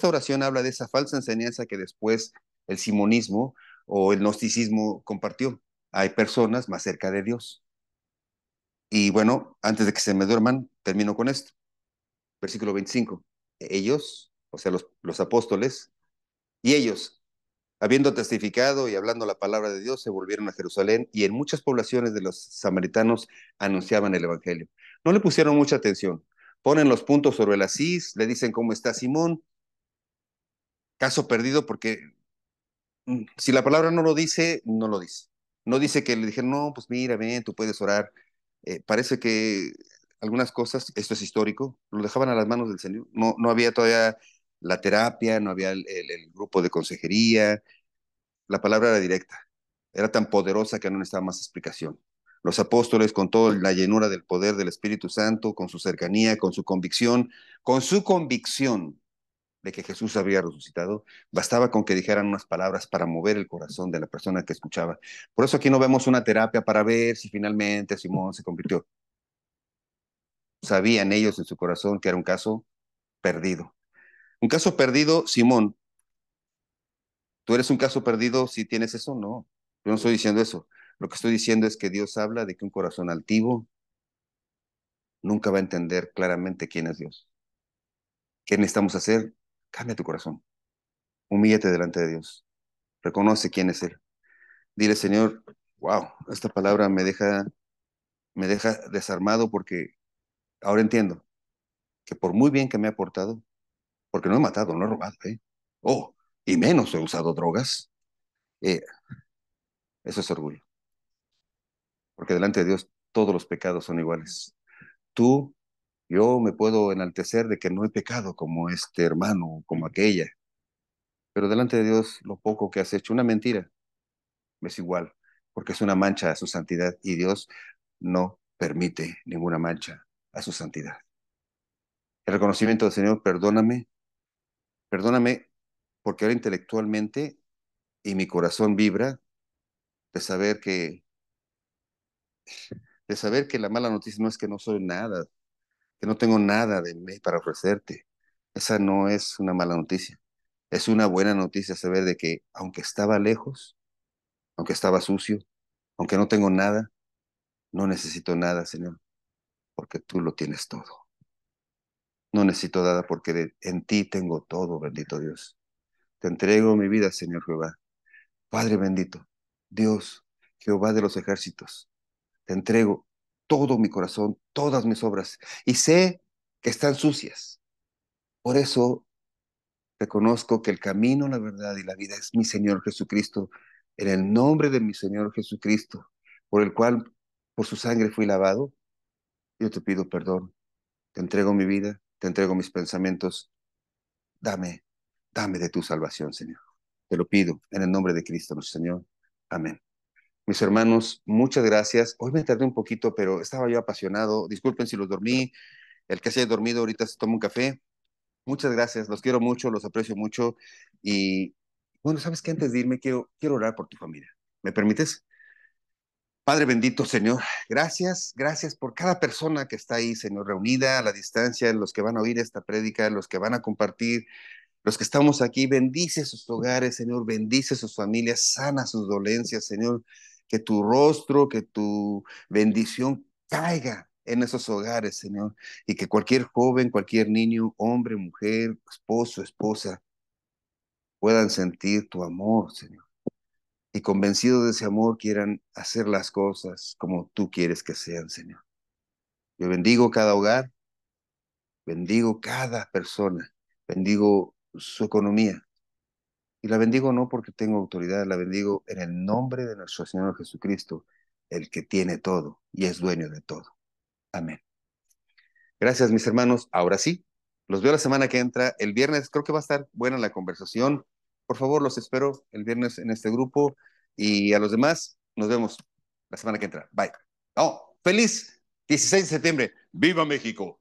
oración habla de esa falsa enseñanza que después el simonismo o el gnosticismo compartió. Hay personas más cerca de Dios. Y bueno, antes de que se me duerman, termino con esto. Versículo 25. Ellos, o sea, los apóstoles, y ellos, habiendo testificado y hablando la palabra de Dios, se volvieron a Jerusalén y en muchas poblaciones de los samaritanos anunciaban el Evangelio. No le pusieron mucha atención. Ponen los puntos sobre las is, le dicen cómo está Simón, caso perdido porque si la palabra no lo dice, no lo dice. No dice que le dijeron, no, pues mira, ven, tú puedes orar. Parece que algunas cosas, esto es histórico, lo dejaban a las manos del Señor. No, no había todavía la terapia, no había el grupo de consejería. La palabra era directa. Era tan poderosa que no necesitaba más explicación. Los apóstoles, con toda la llenura del poder del Espíritu Santo, con su cercanía, con su convicción de que Jesús había resucitado, bastaba con que dijeran unas palabras para mover el corazón de la persona que escuchaba. Por eso aquí no vemos una terapia para ver si finalmente Simón se convirtió. Sabían ellos en su corazón que era un caso perdido. Un caso perdido, Simón, ¿tú eres un caso perdido si tienes eso? No, yo no estoy diciendo eso. Lo que estoy diciendo es que Dios habla de que un corazón altivo nunca va a entender claramente quién es Dios. ¿Qué necesitamos hacer? Cambia tu corazón. Humíllate delante de Dios. Reconoce quién es Él. Dile, Señor, wow, esta palabra me deja desarmado porque ahora entiendo que por muy bien que me ha portado, porque no he matado, no he robado, ¿eh? Oh, y menos he usado drogas. Eh, Eso es orgullo, porque delante de Dios todos los pecados son iguales. Tú, yo me puedo enaltecer de que no he pecado como este hermano, como aquella, pero delante de Dios lo poco que has hecho, una mentira, es igual, porque es una mancha a su santidad y Dios no permite ninguna mancha a su santidad. El reconocimiento del Señor, perdóname, perdóname, porque ahora intelectualmente y mi corazón vibra de saber que la mala noticia no es que no soy nada, que no tengo nada de mí para ofrecerte. Esa no es una mala noticia. Es una buena noticia saber de que aunque estaba lejos, aunque estaba sucio, aunque no tengo nada, no necesito nada, Señor, porque tú lo tienes todo. No necesito nada porque en ti tengo todo, bendito Dios. Te entrego mi vida, Señor Jehová. Padre bendito, Dios, Jehová de los ejércitos, te entrego todo mi corazón, todas mis obras, y sé que están sucias. Por eso reconozco que el camino, la verdad y la vida es mi Señor Jesucristo, en el nombre de mi Señor Jesucristo, por el cual, por su sangre fui lavado. Yo te pido perdón, te entrego mi vida, te entrego mis pensamientos. Dame, dame de tu salvación, Señor. Te lo pido en el nombre de Cristo nuestro Señor. Amén. Mis hermanos, muchas gracias. Hoy me tardé un poquito, pero estaba yo apasionado. Disculpen si los dormí. El que se haya dormido ahorita se toma un café. Muchas gracias. Los quiero mucho, los aprecio mucho. Y bueno, sabes que antes de irme quiero orar por tu familia. ¿Me permites? Padre bendito, Señor, gracias, gracias por cada persona que está ahí, Señor, reunida a la distancia, los que van a oír esta prédica, los que van a compartir. Los que estamos aquí, bendice sus hogares, Señor, bendice sus familias, sana sus dolencias, Señor, que tu rostro, que tu bendición caiga en esos hogares, Señor, y que cualquier joven, cualquier niño, hombre, mujer, esposo, esposa, puedan sentir tu amor, Señor, y convencidos de ese amor quieran hacer las cosas como tú quieres que sean, Señor. Yo bendigo cada hogar, bendigo cada persona, bendigo su economía. Y la bendigo no porque tengo autoridad, la bendigo en el nombre de nuestro Señor Jesucristo, el que tiene todo y es dueño de todo. Amén. Gracias, mis hermanos. Ahora sí, los veo la semana que entra. El viernes creo que va a estar buena la conversación. Por favor, los espero el viernes en este grupo y a los demás nos vemos la semana que entra. Bye. Oh, feliz 16 de septiembre. ¡Viva México!